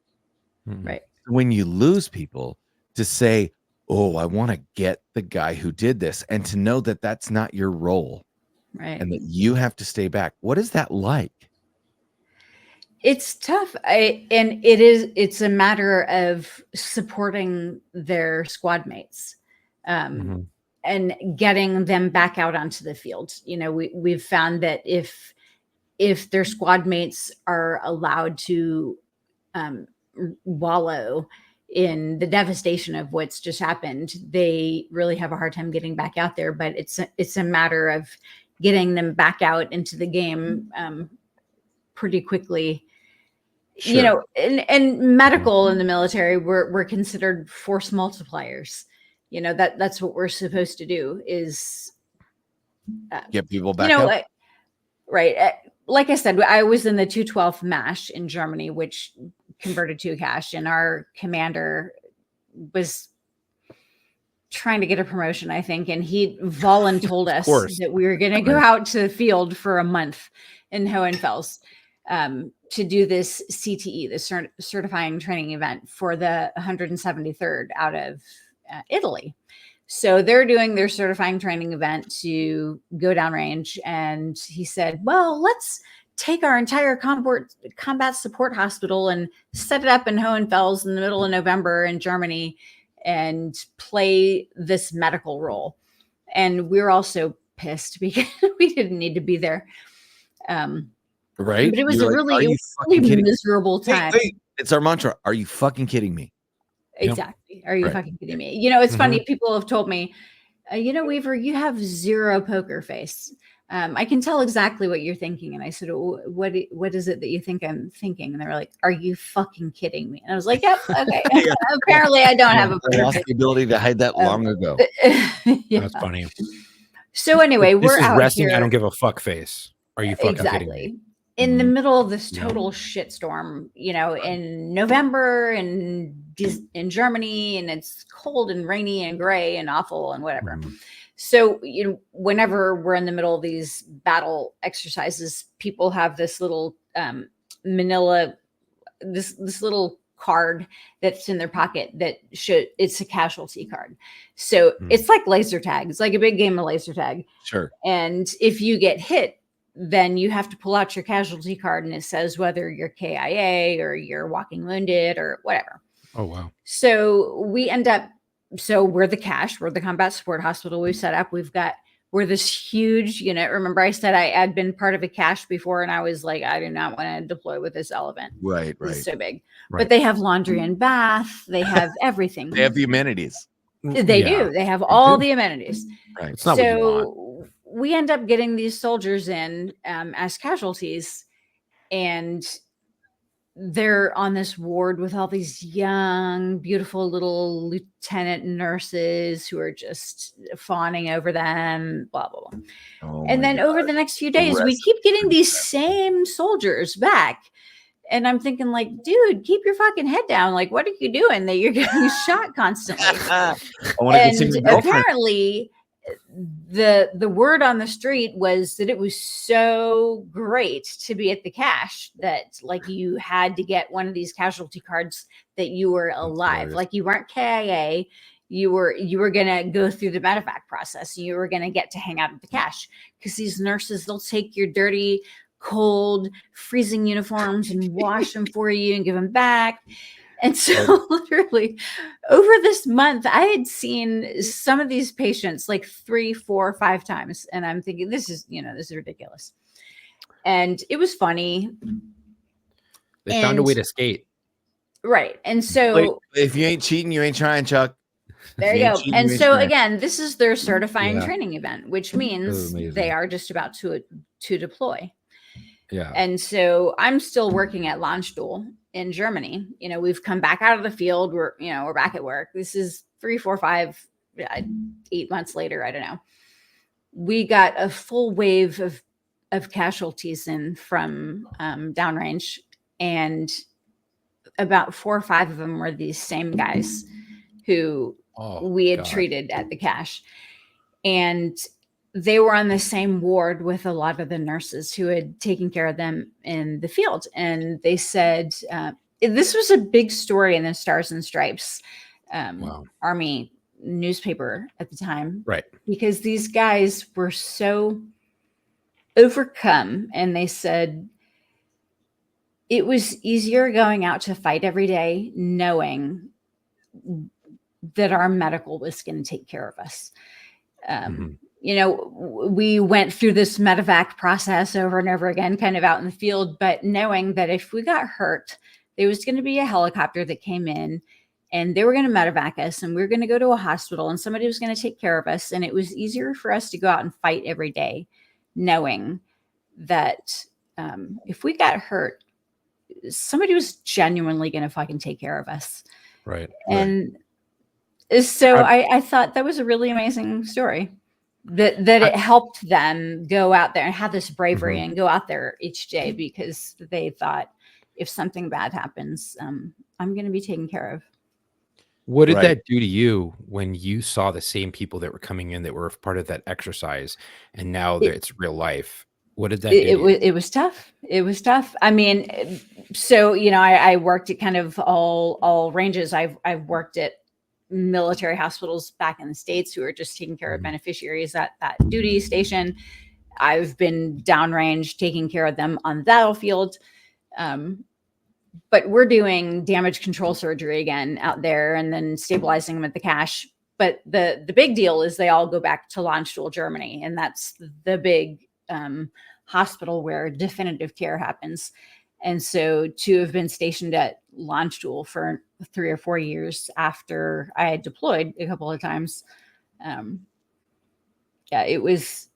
Right. When you lose people, to say, oh, I want to get the guy who did this, and to know that that's not your role, Right. and that you have to stay back. What is that like? It's tough. It's a matter of supporting their squad mates. And getting them back out onto the field. You know, we've found that if their squad mates are allowed to wallow in the devastation of what's just happened, they really have a hard time getting back out there. But it's a matter of getting them back out into the game pretty quickly. Sure. You know, and medical in the military, we're considered force multipliers. You know, that's what we're supposed to do is Get people back up. Right. Like I said, I was in the 212th MASH in Germany, which converted to a cash, and our commander was trying to get a promotion, I think, and he told us that we were going to go out to the field for a month in Hohenfels to do this CTE, this certifying training event for the 173rd out of Italy. So they're doing their certifying training event to go downrange. And he said, well, let's take our entire combat support hospital and set it up in Hohenfels in the middle of November in Germany and play this medical role. And we were all so pissed because we didn't need to be there. Right. But it was You're a like, really miserable time. Hey, it's our mantra. Are you fucking kidding me? Exactly. Are you fucking kidding me? You know, it's funny. People have told me, you know, Weaver, you have zero poker face. I can tell exactly what you're thinking. And I said, what is it that you think I'm thinking? And they were like, are you fucking kidding me? And I was like, yep. Okay. Apparently I don't have a poker I lost face. the ability to hide that long ago. That's funny. So anyway, this we're is out resting. here. I don't give a fuck face. Are you fucking kidding me? In the middle of this total shitstorm, you know, in November and in Germany, and it's cold and rainy and gray and awful and whatever. So, you know, whenever we're in the middle of these battle exercises, people have this little manila, this little card that's in their pocket that it's a casualty card. So it's like laser tag. It's like a big game of laser tag. Sure. And if you get hit, then you have to pull out your casualty card and it says whether you're KIA or you're walking wounded or whatever. Oh, wow. So we end up, we're the cash, we're the combat support hospital we've set up. We're this huge unit. Remember I said I had been part of a cash before and I was like, I do not want to deploy with this elephant. Right. It's so big. Right. But they have laundry and bath. They have everything. They have the amenities. They do. They have all the amenities. Right. It's not what you want. We end up getting these soldiers in as casualties, and they're on this ward with all these young, beautiful little lieutenant nurses who are just fawning over them, blah, blah, blah. Oh and then over the next few days, we keep getting these same soldiers back. And I'm thinking like, dude, keep your fucking head down. Like, what are you doing that you're getting shot constantly? And apparently the word on the street was that it was so great to be at the cache that like you had to get one of these casualty cards that you were alive. Like you weren't KIA. You were gonna go through the medevac process. You were gonna get to hang out at the cache because these nurses, they'll take your dirty, cold, freezing uniforms and wash them for you and give them back. And so literally over this month, I had seen some of these patients like 3, 4, 5 times. And I'm thinking, this is ridiculous. And it was funny. They found a way to skate. Right. And so If you ain't cheating, you ain't trying, Chuck. there If you ain't go. cheating, And you ain't so trying. again, this is their certifying Yeah. training event, which means amazing. they are just about to deploy. Yeah. And so I'm still working at Landstuhl in Germany. We've come back out of the field. We're back at work. This is 3, 4, 5, 8 months later. I don't know. We got a full wave of casualties in from downrange, and about 4 or 5 of them were these same guys who we had treated at the cache. And they were on the same ward with a lot of the nurses who had taken care of them in the field. And they said, this was a big story in the Stars and Stripes Army newspaper at the time. Right. Because these guys were so overcome, and they said it was easier going out to fight every day knowing that our medical was going to take care of us. We went through this medevac process over and over again, kind of out in the field, but knowing that if we got hurt, there was going to be a helicopter that came in and they were going to medevac us, and we were going to go to a hospital, and somebody was going to take care of us. And it was easier for us to go out and fight every day, knowing that if we got hurt, somebody was genuinely going to fucking take care of us. Right. And so I thought that was a really amazing story, that it helped them go out there and have this bravery and go out there each day, because they thought, if something bad happens, I'm going to be taken care of. What did that do to you when you saw the same people that were coming in that were part of that exercise, and now it's real life? What did that do? It was tough. It was tough. I mean, so, I worked at kind of all ranges. I've worked at military hospitals back in the States who are just taking care of beneficiaries at that duty station. I've been downrange taking care of them on the battlefield. But we're doing damage control surgery again out there, and then stabilizing them at the cache. But the big deal is they all go back to Landstuhl, Germany, and that's the big hospital where definitive care happens. And so to have been stationed at Landstuhl for 3 or 4 years after I had deployed a couple of times, it was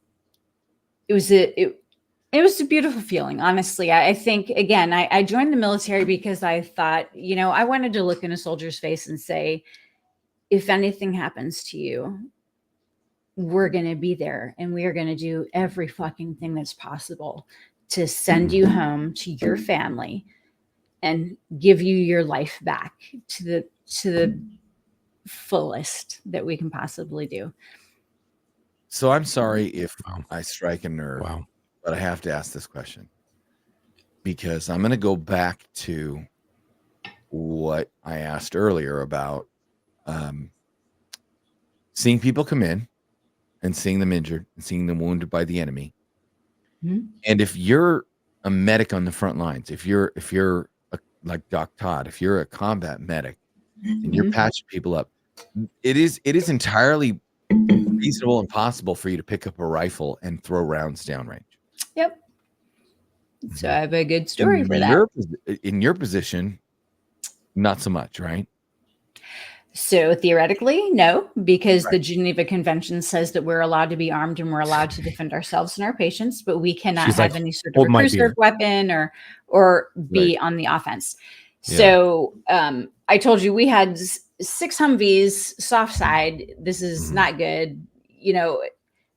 a beautiful feeling, honestly. I think, again, I joined the military because I thought, I wanted to look in a soldier's face and say, if anything happens to you, we're going to be there, and we are going to do every fucking thing that's possible to send you home to your family and give you your life back to the fullest that we can possibly do. So I'm sorry if I strike a nerve, but I have to ask this question, because I'm going to go back to what I asked earlier about seeing people come in and seeing them injured and seeing them wounded by the enemy. And if you're a medic on the front lines, if you're like Doc Todd, if you're a combat medic and you're patching people up, it is entirely reasonable and possible for you to pick up a rifle and throw rounds downrange. Yep. So I have a good story for that. In your position, not so much, right? So theoretically, no, because the Geneva Convention says that we're allowed to be armed and we're allowed to defend ourselves and our patients, but we cannot have any sort of recursive weapon or be on the offense. So I told you we had 6 Humvees soft side. This is not good.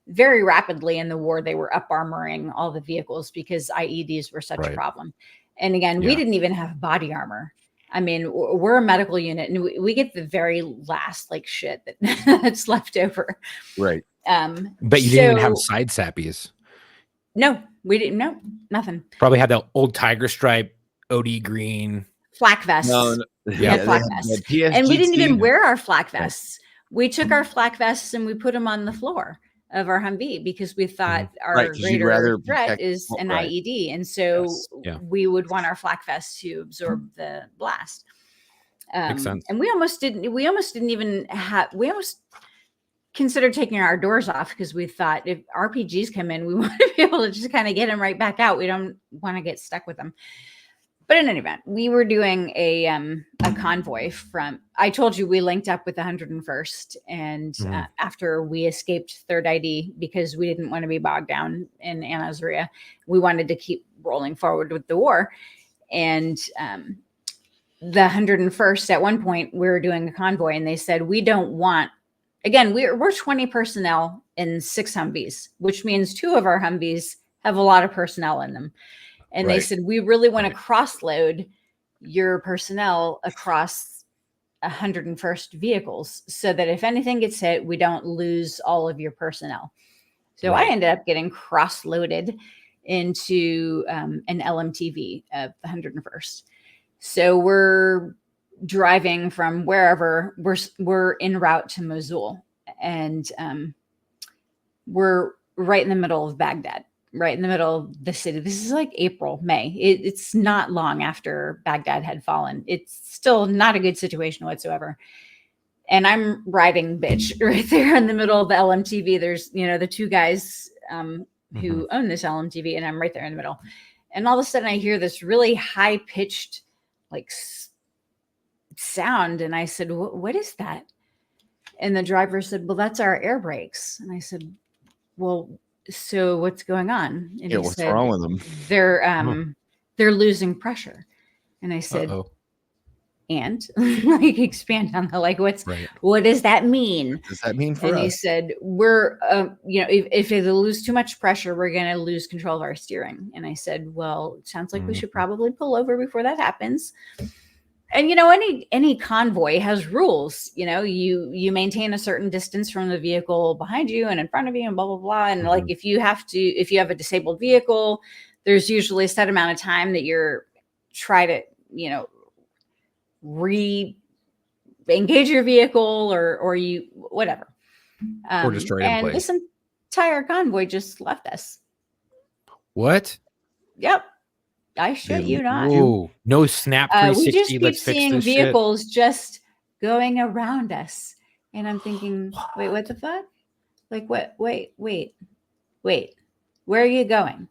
Very rapidly in the war, they were up armoring all the vehicles because IEDs were such a problem. And again, we didn't even have body armor. I mean, we're a medical unit, and we get the very last shit that's left over. Right. But you didn't even have side sappies. No, we didn't. No, nothing. Probably had the old tiger stripe, OD green. Flak vests. No, flak vests. And we didn't even wear our flak vests. We took our flak vests and we put them on the floor of our Humvee because we thought our greater threat is an IED. And so we would want our flak vests to absorb the blast. Makes sense. And we almost considered taking our doors off because we thought if RPGs come in, we want to be able to just kind of get them right back out. We don't want to get stuck with them. But in any event, we were doing a convoy from. I told you we linked up with the 101st, and after we escaped Third ID because we didn't want to be bogged down in Anazaria, we wanted to keep rolling forward with the war. And the 101st, at one point, we were doing a convoy, and they said, we don't want. Again, we're 20 personnel in 6 Humvees, which means 2 of our Humvees have a lot of personnel in them. And they said, we really want to cross-load your personnel across 101st vehicles so that if anything gets hit, we don't lose all of your personnel. So I ended up getting cross-loaded into an LMTV of the 101st. So we're driving from wherever. We're en route to Mosul, and we're right in the middle of Baghdad, right in the middle of the city. This is like April, May. It's not long after Baghdad had fallen. It's still not a good situation whatsoever. And I'm riding bitch right there in the middle of the LMTV. There's, the 2 guys who own this LMTV, and I'm right there in the middle. And all of a sudden I hear this really high pitched like sound. And I said, what is that? And the driver said, well, that's our air brakes. And I said, well, so what's going on? And he what's said, wrong with them? They're losing pressure. And I said, and like expand on that, like what does that mean? What does that mean for and us? He said, we're if they lose too much pressure, we're going to lose control of our steering. And I said, well, it sounds like we should probably pull over before that happens. And any convoy has rules. You maintain a certain distance from the vehicle behind you and in front of you, and blah blah blah. And like if you have a disabled vehicle, there's usually a set amount of time that you're try to re-engage your vehicle or you whatever. Or destroy it in place. This entire convoy just left us. What? Yep. I shit you not. Ooh, no snap 360. We just keep Let's fix seeing this vehicles just going around us, and I'm thinking, wait, what the fuck? Like what? Wait, where are you going?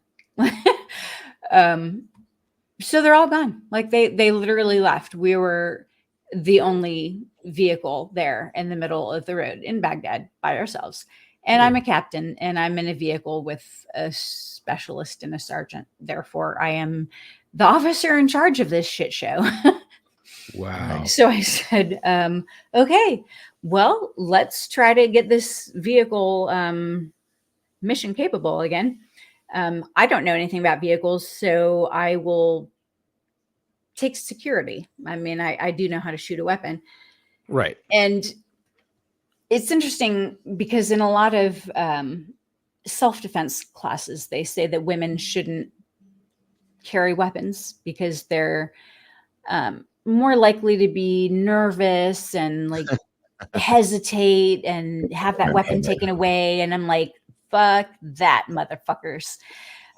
So they're all gone. Like they literally left. We were the only vehicle there in the middle of the road in Baghdad by ourselves. And I'm a captain, and I'm in a vehicle with a specialist and a sergeant. Therefore, I am the officer in charge of this shit show. Wow. So I said, okay, well, let's try to get this vehicle mission capable again. I don't know anything about vehicles, so I will take security. I mean, I do know how to shoot a weapon. Right. And it's interesting because in a lot of self-defense classes, they say that women shouldn't carry weapons because they're more likely to be nervous and like hesitate and have that weapon taken away. And I'm like, fuck that, motherfuckers.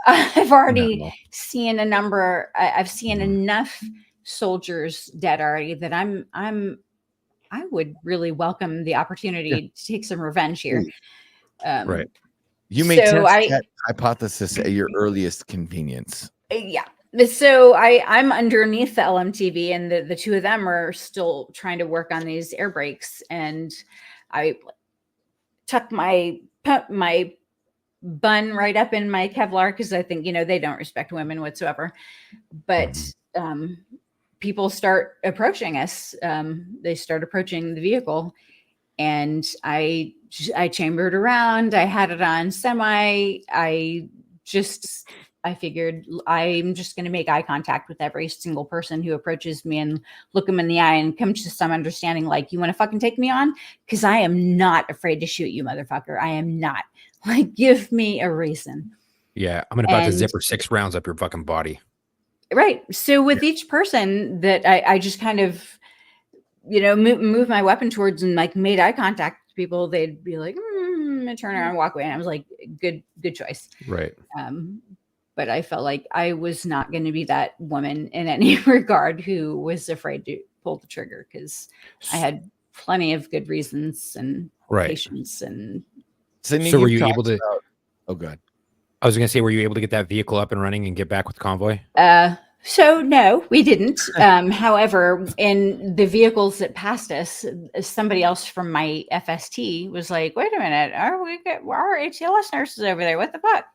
I've already seen a number. I've seen enough soldiers dead already that I would really welcome the opportunity to take some revenge here. Right. You may test that hypothesis at your earliest convenience. Yeah. So I'm underneath the LMTV, and the 2 of them are still trying to work on these air brakes. And I tuck my bun right up in my Kevlar because I think, they don't respect women whatsoever. But people start approaching us. They start approaching the vehicle, and I chambered around. I had it on semi. I figured I'm just going to make eye contact with every single person who approaches me and look them in the eye and come to some understanding. Like, you want to fucking take me on? Because I am not afraid to shoot you, motherfucker. I am not. Like, give me a reason. Yeah, I'm about to zipper 6 rounds up your fucking body. Right. So with each person that I just kind of, move my weapon towards and like made eye contact with people, they'd be like, turn around and walk away. And I was like, good choice. Right. But I felt like I was not going to be that woman in any regard who was afraid to pull the trigger because I had plenty of good reasons and patience. And so were you able to? Oh, God. I was going to say, were you able to get that vehicle up and running and get back with the convoy? So no, we didn't. However, in the vehicles that passed us, somebody else from my FST was like, "Wait a minute, our ATLS nurses over there? What the fuck?"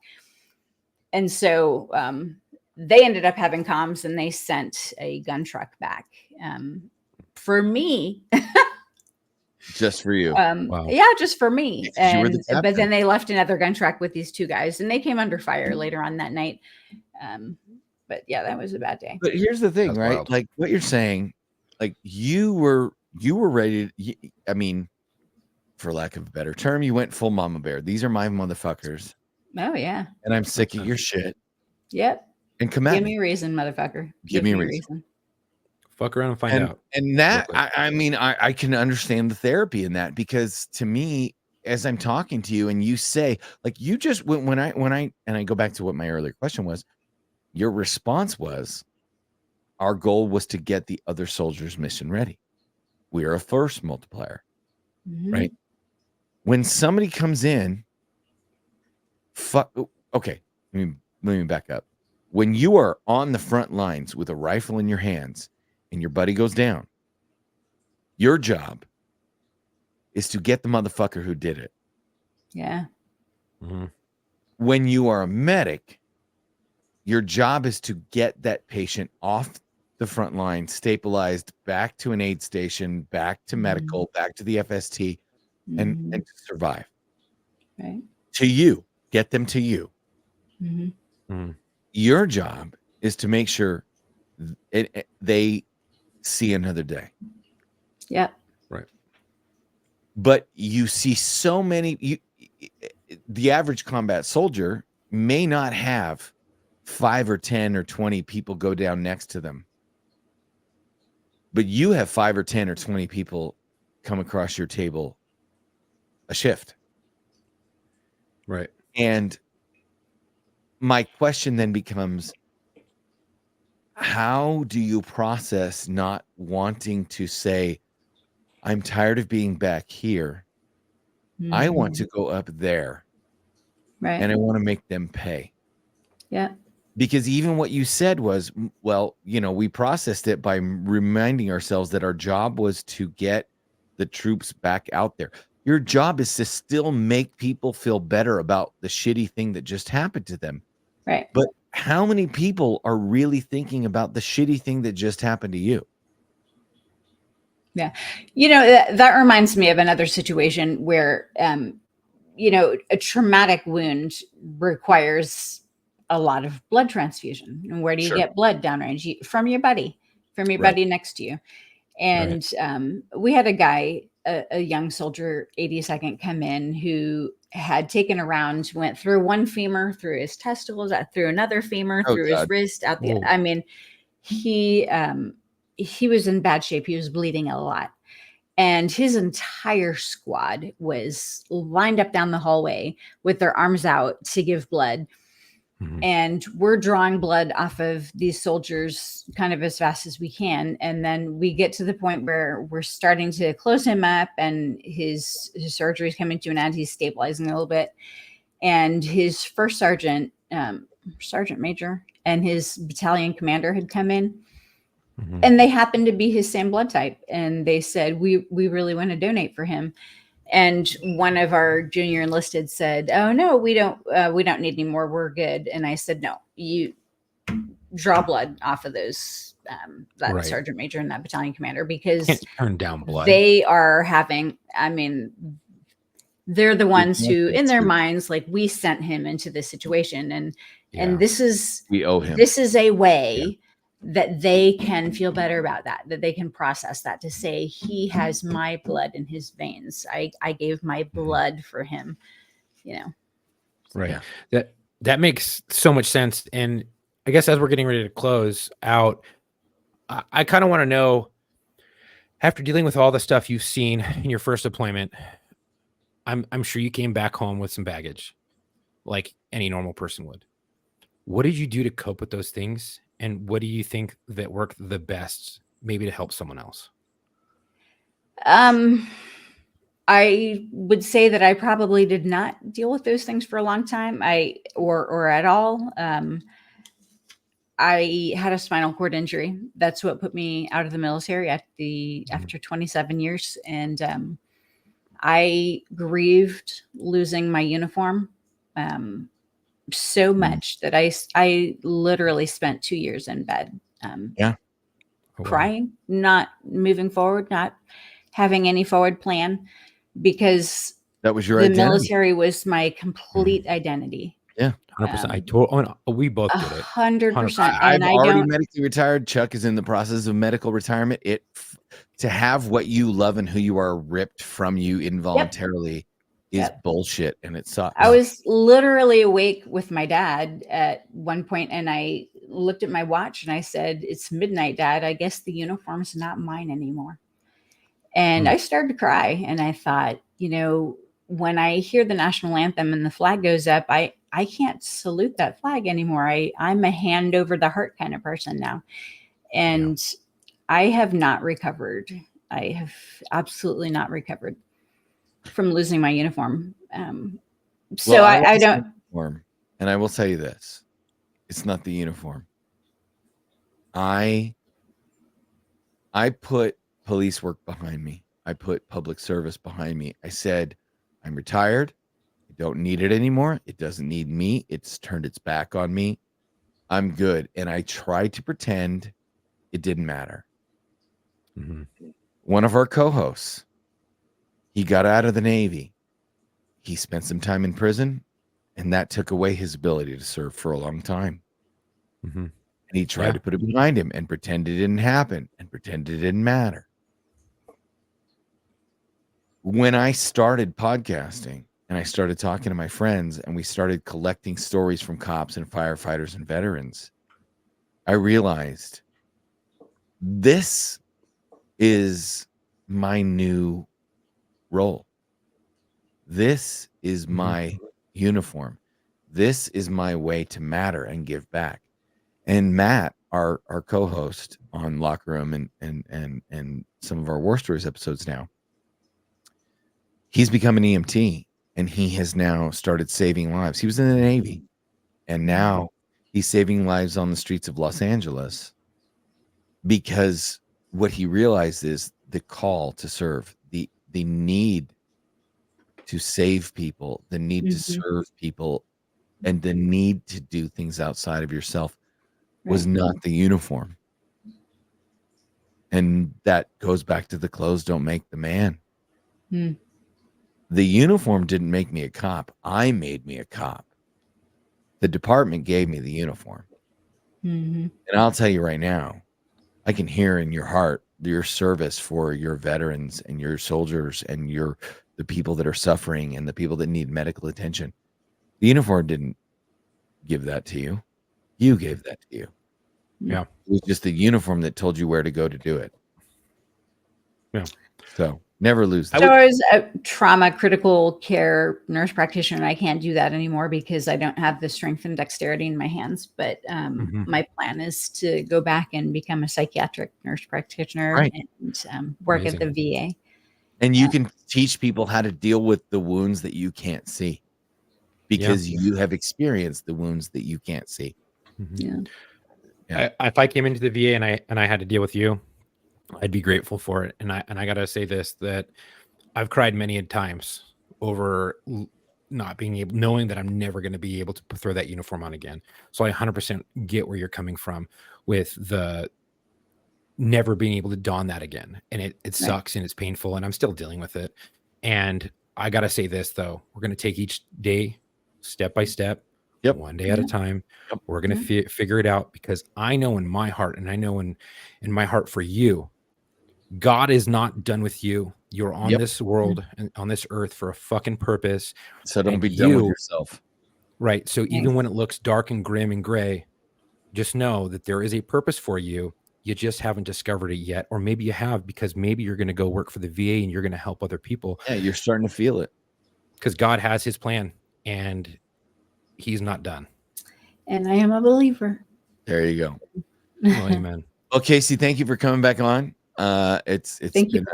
And so they ended up having comms, and they sent a gun truck back for me. Just for you. Wow. Yeah, just for me. Because you were the But captain. then they left another gun truck with these two guys, and they came under fire later on that night. But yeah, that was a bad day. But here's the thing, That's right? wild. Like what you're saying, like you were ready. I mean, for lack of a better term, you went full mama bear. These are my motherfuckers, Oh yeah. and I'm sick of your shit. Yep. And come at Give me. me a reason, motherfucker. Give me a reason. Fuck around and find out. And that Real quick. I mean, I can understand the therapy in that, because to me, as I'm talking to you and you say, like, you just when I go back to what my earlier question was, your response was, our goal was to get the other soldiers mission ready. We are a force multiplier, Mhm. right? When somebody comes in, okay, let me back up. When you are on the front lines with a rifle in your hands and your buddy goes down, your job is to get the motherfucker who did it. Yeah. Mhm. When you are a medic, your job is to get that patient off the front line, stabilized, back to an aid station, back to medical, back to the FST, and Mhm. to survive. Right. To you, get them to you. Mhm. Mhm. Your job is to make sure they see another day. Yep. Right. But you see so many. The average combat soldier may not have 5 or 10 or 20 people go down next to them, but you have 5 or 10 or 20 people come across your table a shift. Right. And my question then becomes, how do you process not wanting to say, I'm tired of being back here. I want to go up there Right. and I want to make them pay. Yeah. Because even what you said was, well, we processed it by reminding ourselves that our job was to get the troops back out there. Your job is to still make people feel better about the shitty thing that just happened to them. Right. But how many people are really thinking about the shitty thing that just happened to you? Yeah. That reminds me of another situation where, a traumatic wound requires a lot of blood transfusion. And where do you Sure. get blood downrange? From your buddy, Right. buddy next to you. And we had a guy, a young soldier, 82nd, come in who had taken a round, went through one femur, through his testicles, through another femur, Oh, through his God. wrist, out the. Whoa. I mean, he was in bad shape. He was bleeding a lot. And his entire squad was lined up down the hallway with their arms out to give blood. Mhm. And we're drawing blood off of these soldiers kind of as fast as we can. And then we get to the point where we're starting to close him up, and his surgery is coming to an end. He's stabilizing a little bit. And his first sergeant, sergeant major, and his battalion commander had come in. Mhm. And they happened to be his same blood type. And they said, we really want to donate for him. And one of our junior enlisted said, "Oh no, we don't need any more. We're good." And I said, "No, you draw blood off of those that Right. sergeant major and that battalion commander, because Can't turn down blood. they are having. I mean, they're the ones who, in their minds, like, we sent him into this situation, and Yeah. this is We owe him. this is a way." That they can feel better about that they can process that, to say, he has my blood in his veins. I gave my blood for him, Right. Yeah. That makes so much sense. And I guess as we're getting ready to close out, I kind of want to know, after dealing with all the stuff you've seen in your first deployment, I'm sure you came back home with some baggage, like any normal person would. What did you do to cope with those things? And what do you think that worked the best, maybe to help someone else? I would say that I probably did not deal with those things for a long time, or at all. I had a spinal cord injury. That's what put me out of the military after 27 years. And I grieved losing my uniform so much that I literally spent 2 years in bed, Yeah. Oh, wow. crying, not moving forward, not having any forward plan, because That was your the identity. military was my complete identity. Yeah. 100%. We both did it. 100%. I've And I already don't. medically retired. Chuck is in the process of medical retirement. To have what you love and who you are ripped from you involuntarily is Yep. bullshit, and it sucks. I was literally awake with my dad at one point, and I looked at my watch and I said, "It's midnight, Dad. I guess the uniform's not mine anymore." And I started to cry, and I thought, when I hear the national anthem and the flag goes up, I can't salute that flag anymore. I'm a hand over the heart kind of person now. And I have not recovered. I have absolutely not recovered from losing my uniform. So I don't. Uniform, and I will tell you this: it's not the uniform. I put police work behind me. I put public service behind me. I said, I'm retired. I don't need it anymore. It doesn't need me. It's turned its back on me. I'm good. And I tried to pretend it didn't matter. One of our co-hosts, he got out of the Navy. He spent some time in prison, and that took away his ability to serve for a long time. And he tried to put it behind him and pretend it didn't happen and pretend it didn't matter. When I started podcasting and I started talking to my friends and we started collecting stories from cops and firefighters and veterans, I realized this is my new role. This is my uniform. This is my way to matter and give back. And Matt, our co-host on Locker Room and some of our War Stories episodes now, he's become an EMT, and he has now started saving lives. He was in the Navy, and now he's saving lives on the streets of Los Angeles because what he realized is the call to serve, the need to save people, the need to serve people, and the need to do things outside of yourself was not the uniform. And that goes back to the clothes don't make the man. The uniform didn't make me a cop. I made me a cop. The department gave me the uniform. And I'll tell you right now, I can hear in your heart your service for your veterans and your soldiers and the people that are suffering and the people that need medical attention. The uniform didn't give that to you. You gave that to you. Yeah. It was just the uniform that told you where to go to do it. Yeah. So never lose that. So I was a trauma critical care nurse practitioner, and I can't do that anymore because I don't have the strength and dexterity in my hands. But my plan is to go back and become a psychiatric nurse practitioner and work at the VA. And you can teach people how to deal with the wounds that you can't see because you have experienced the wounds that you can't see. If I came into the VA and I had to deal with you, I'd be grateful for it. And I gotta say this, that I've cried many times over not being able, knowing that I'm never going to be able to throw that uniform on again. So I 100% get where you're coming from with the never being able to don that again. And it sucks and it's painful and I'm still dealing with it. And I got to say this though, we're going to take each day step by step, one day at a time. We're going to figure it out because I know in my heart, and I know in my heart for you, God is not done with you. You're on this world and on this earth for a fucking purpose. So don't be done with yourself. Right. So even when it looks dark and grim and gray, just know that there is a purpose for you. You just haven't discovered it yet. Or maybe you have, because maybe you're going to go work for the VA and you're going to help other people. Yeah, you're starting to feel it. Because God has his plan and he's not done. And I am a believer. There you go. Well, amen. Well, Kacey, thank you for coming back on. It's Thank been,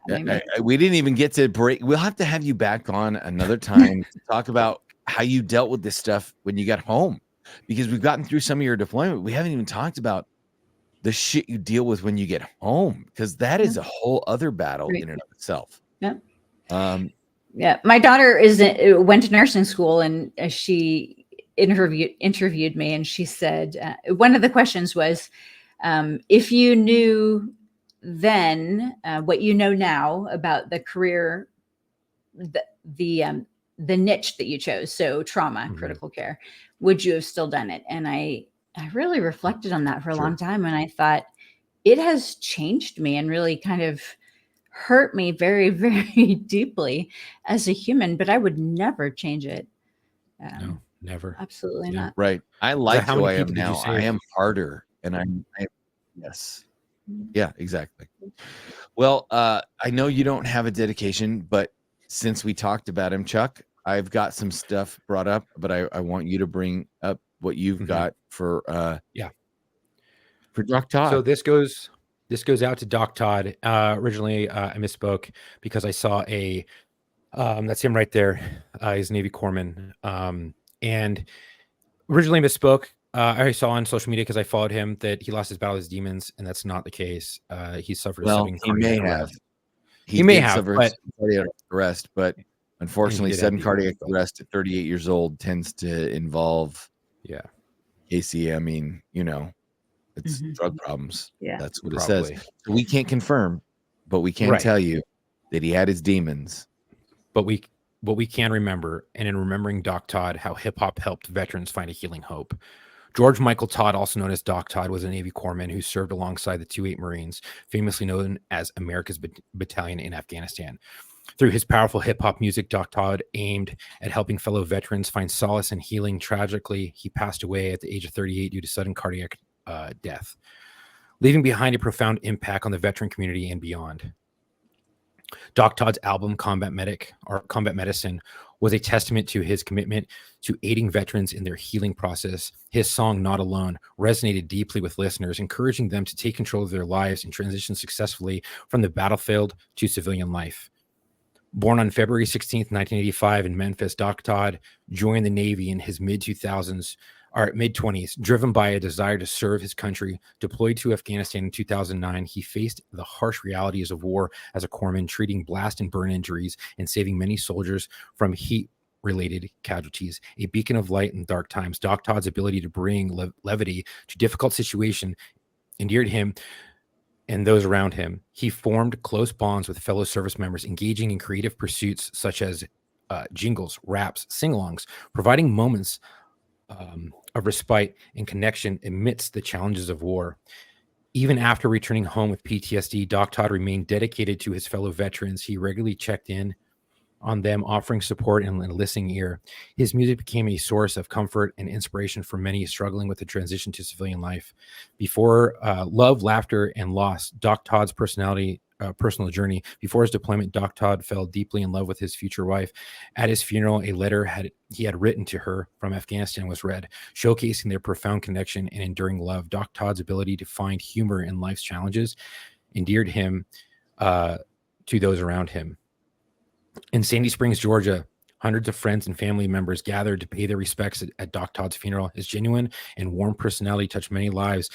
you. we didn't even get to break. We'll have to have you back on another time to talk about how you dealt with this stuff when you got home. because we've gotten through some of your deployment. We haven't even talked about the shit you deal with when you get home, because that is a whole other battle Right. in and of itself. Yeah. Um, Yeah. My daughter went to nursing school, and she interviewed me, and she said one of the questions was, if you knew then what you know now about the career, the niche that you chose, so trauma, critical care, would you have still done it? And I really reflected on that for a long time, and I thought it has changed me and really kind of hurt me very, very deeply as a human, but I would never change it. No, never. Absolutely Yeah. not. right. I like how who many I am people did you now. I save? am harder, and yes. Yeah, exactly. Well, I know you don't have a dedication, but since we talked about him, Chuck, I've got some stuff brought up, but I want you to bring up what you've got for for Doc Todd. So this goes out to Doc Todd. Originally, I misspoke because I saw a that's him right there. He's a Navy corpsman. And originally misspoke. I saw on social media because I followed him that he lost his battle with his demons, and that's not the case. He suffered a sudden he may cardiac have. arrest. He may did have, suffer but cardiac arrest, but unfortunately, did have sudden the cardiac arrest, arrest at 38 years old tends to involve Kacey. I mean, it's drug problems. Yeah. That's what it Probably. says. So we can't confirm, but we can tell you that he had his demons. But what we can remember, and in remembering Doc Todd, how hip hop helped veterans find a healing hope. George Michael Todd, also known as Doc Todd, was a Navy corpsman who served alongside the 2-8 Marines, famously known as America's Battalion in Afghanistan. Through his powerful hip-hop music, Doc Todd aimed at helping fellow veterans find solace and healing. Tragically, he passed away at the age of 38 due to sudden cardiac death, leaving behind a profound impact on the veteran community and beyond. Doc Todd's album Combat Medicine was a testament to his commitment to aiding veterans in their healing process. His song Not Alone resonated deeply with listeners, encouraging them to take control of their lives and transition successfully from the battlefield to civilian life. Born on February 16th, 1985 in Memphis, Doc Todd joined the Navy in his mid-20s, or mid-20s, driven by a desire to serve his country. Deployed to Afghanistan in 2009, he faced the harsh realities of war as a corpsman, treating blast and burn injuries and saving many soldiers from heat-related casualties. A beacon of light in dark times, Doc Todd's ability to bring levity to difficult situations endeared him and those around him. He formed close bonds with fellow service members, engaging in creative pursuits such as jingles, raps, sing-alongs, providing moments of respite and connection amidst the challenges of war. Even after returning home with PTSD, Doc Todd remained dedicated to his fellow veterans. He regularly checked in on them, offering support and a listening ear. His music became a source of comfort and inspiration for many struggling with the transition to civilian life. Before love, laughter, and loss, Doc Todd's personal journey. Before his deployment, Doc Todd fell deeply in love with his future wife. At his funeral, a letter he had written to her from Afghanistan was read, showcasing their profound connection and enduring love. Doc Todd's ability to find humor in life's challenges endeared him to those around him. In Sandy Springs, Georgia, hundreds of friends and family members gathered to pay their respects at Doc Todd's funeral. His genuine and warm personality touched many lives,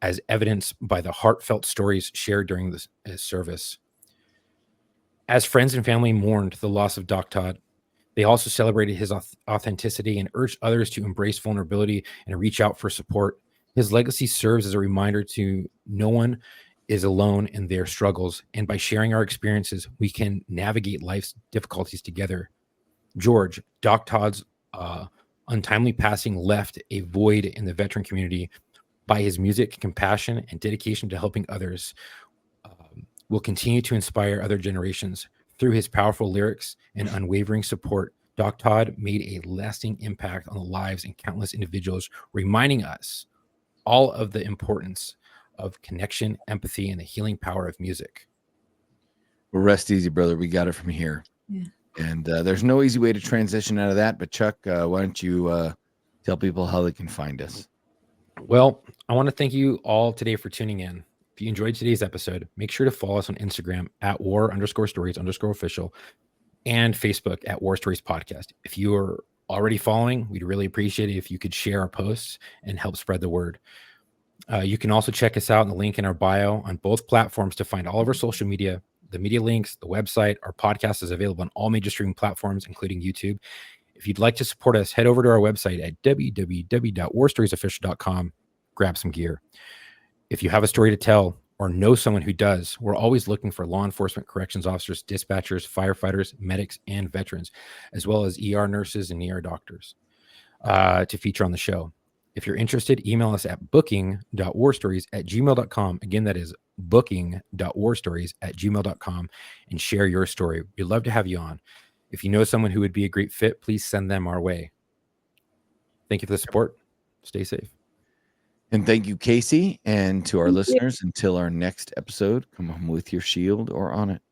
as evidenced by the heartfelt stories shared during his service. As friends and family mourned the loss of Doc Todd, they also celebrated his authenticity and urged others to embrace vulnerability and reach out for support. His legacy serves as a reminder to no one is alone in their struggles, and by sharing our experiences, we can navigate life's difficulties together. George, Doc Todd's untimely passing left a void in the veteran community. By his music, compassion, and dedication to helping others, will continue to inspire other generations. Through his powerful lyrics and unwavering support, Doc Todd made a lasting impact on the lives of countless individuals, reminding us all of the importance of connection, empathy, and the healing power of music. Well, rest easy, brother. We got it from here. Yeah. And there's no easy way to transition out of that. But Chuck, why don't you tell people how they can find us? Well, I want to thank you all today for tuning in. If you enjoyed today's episode, make sure to follow us on Instagram at war_stories_official and Facebook at War Stories Podcast. If you are already following, we'd really appreciate it if you could share our posts and help spread the word. You can also check us out in the link in our bio on both platforms to find all of our social media, the media links, the website. Our podcast is available on all major streaming platforms, including YouTube. If you'd like to support us, head over to our website at www.warstoriesofficial.com. Grab some gear. If you have a story to tell or know someone who does, we're always looking for law enforcement, corrections officers, dispatchers, firefighters, medics, and veterans, as well as ER nurses and ER doctors to feature on the show. If you're interested, email us at booking.warstories@gmail.com. Again, that is booking.warstories@gmail.com, and share your story. We'd love to have you on. If you know someone who would be a great fit, please send them our way. Thank you for the support. Stay safe. And thank you, Kacey. And to our Thank you. listeners, until our next episode, come home with your shield or on it.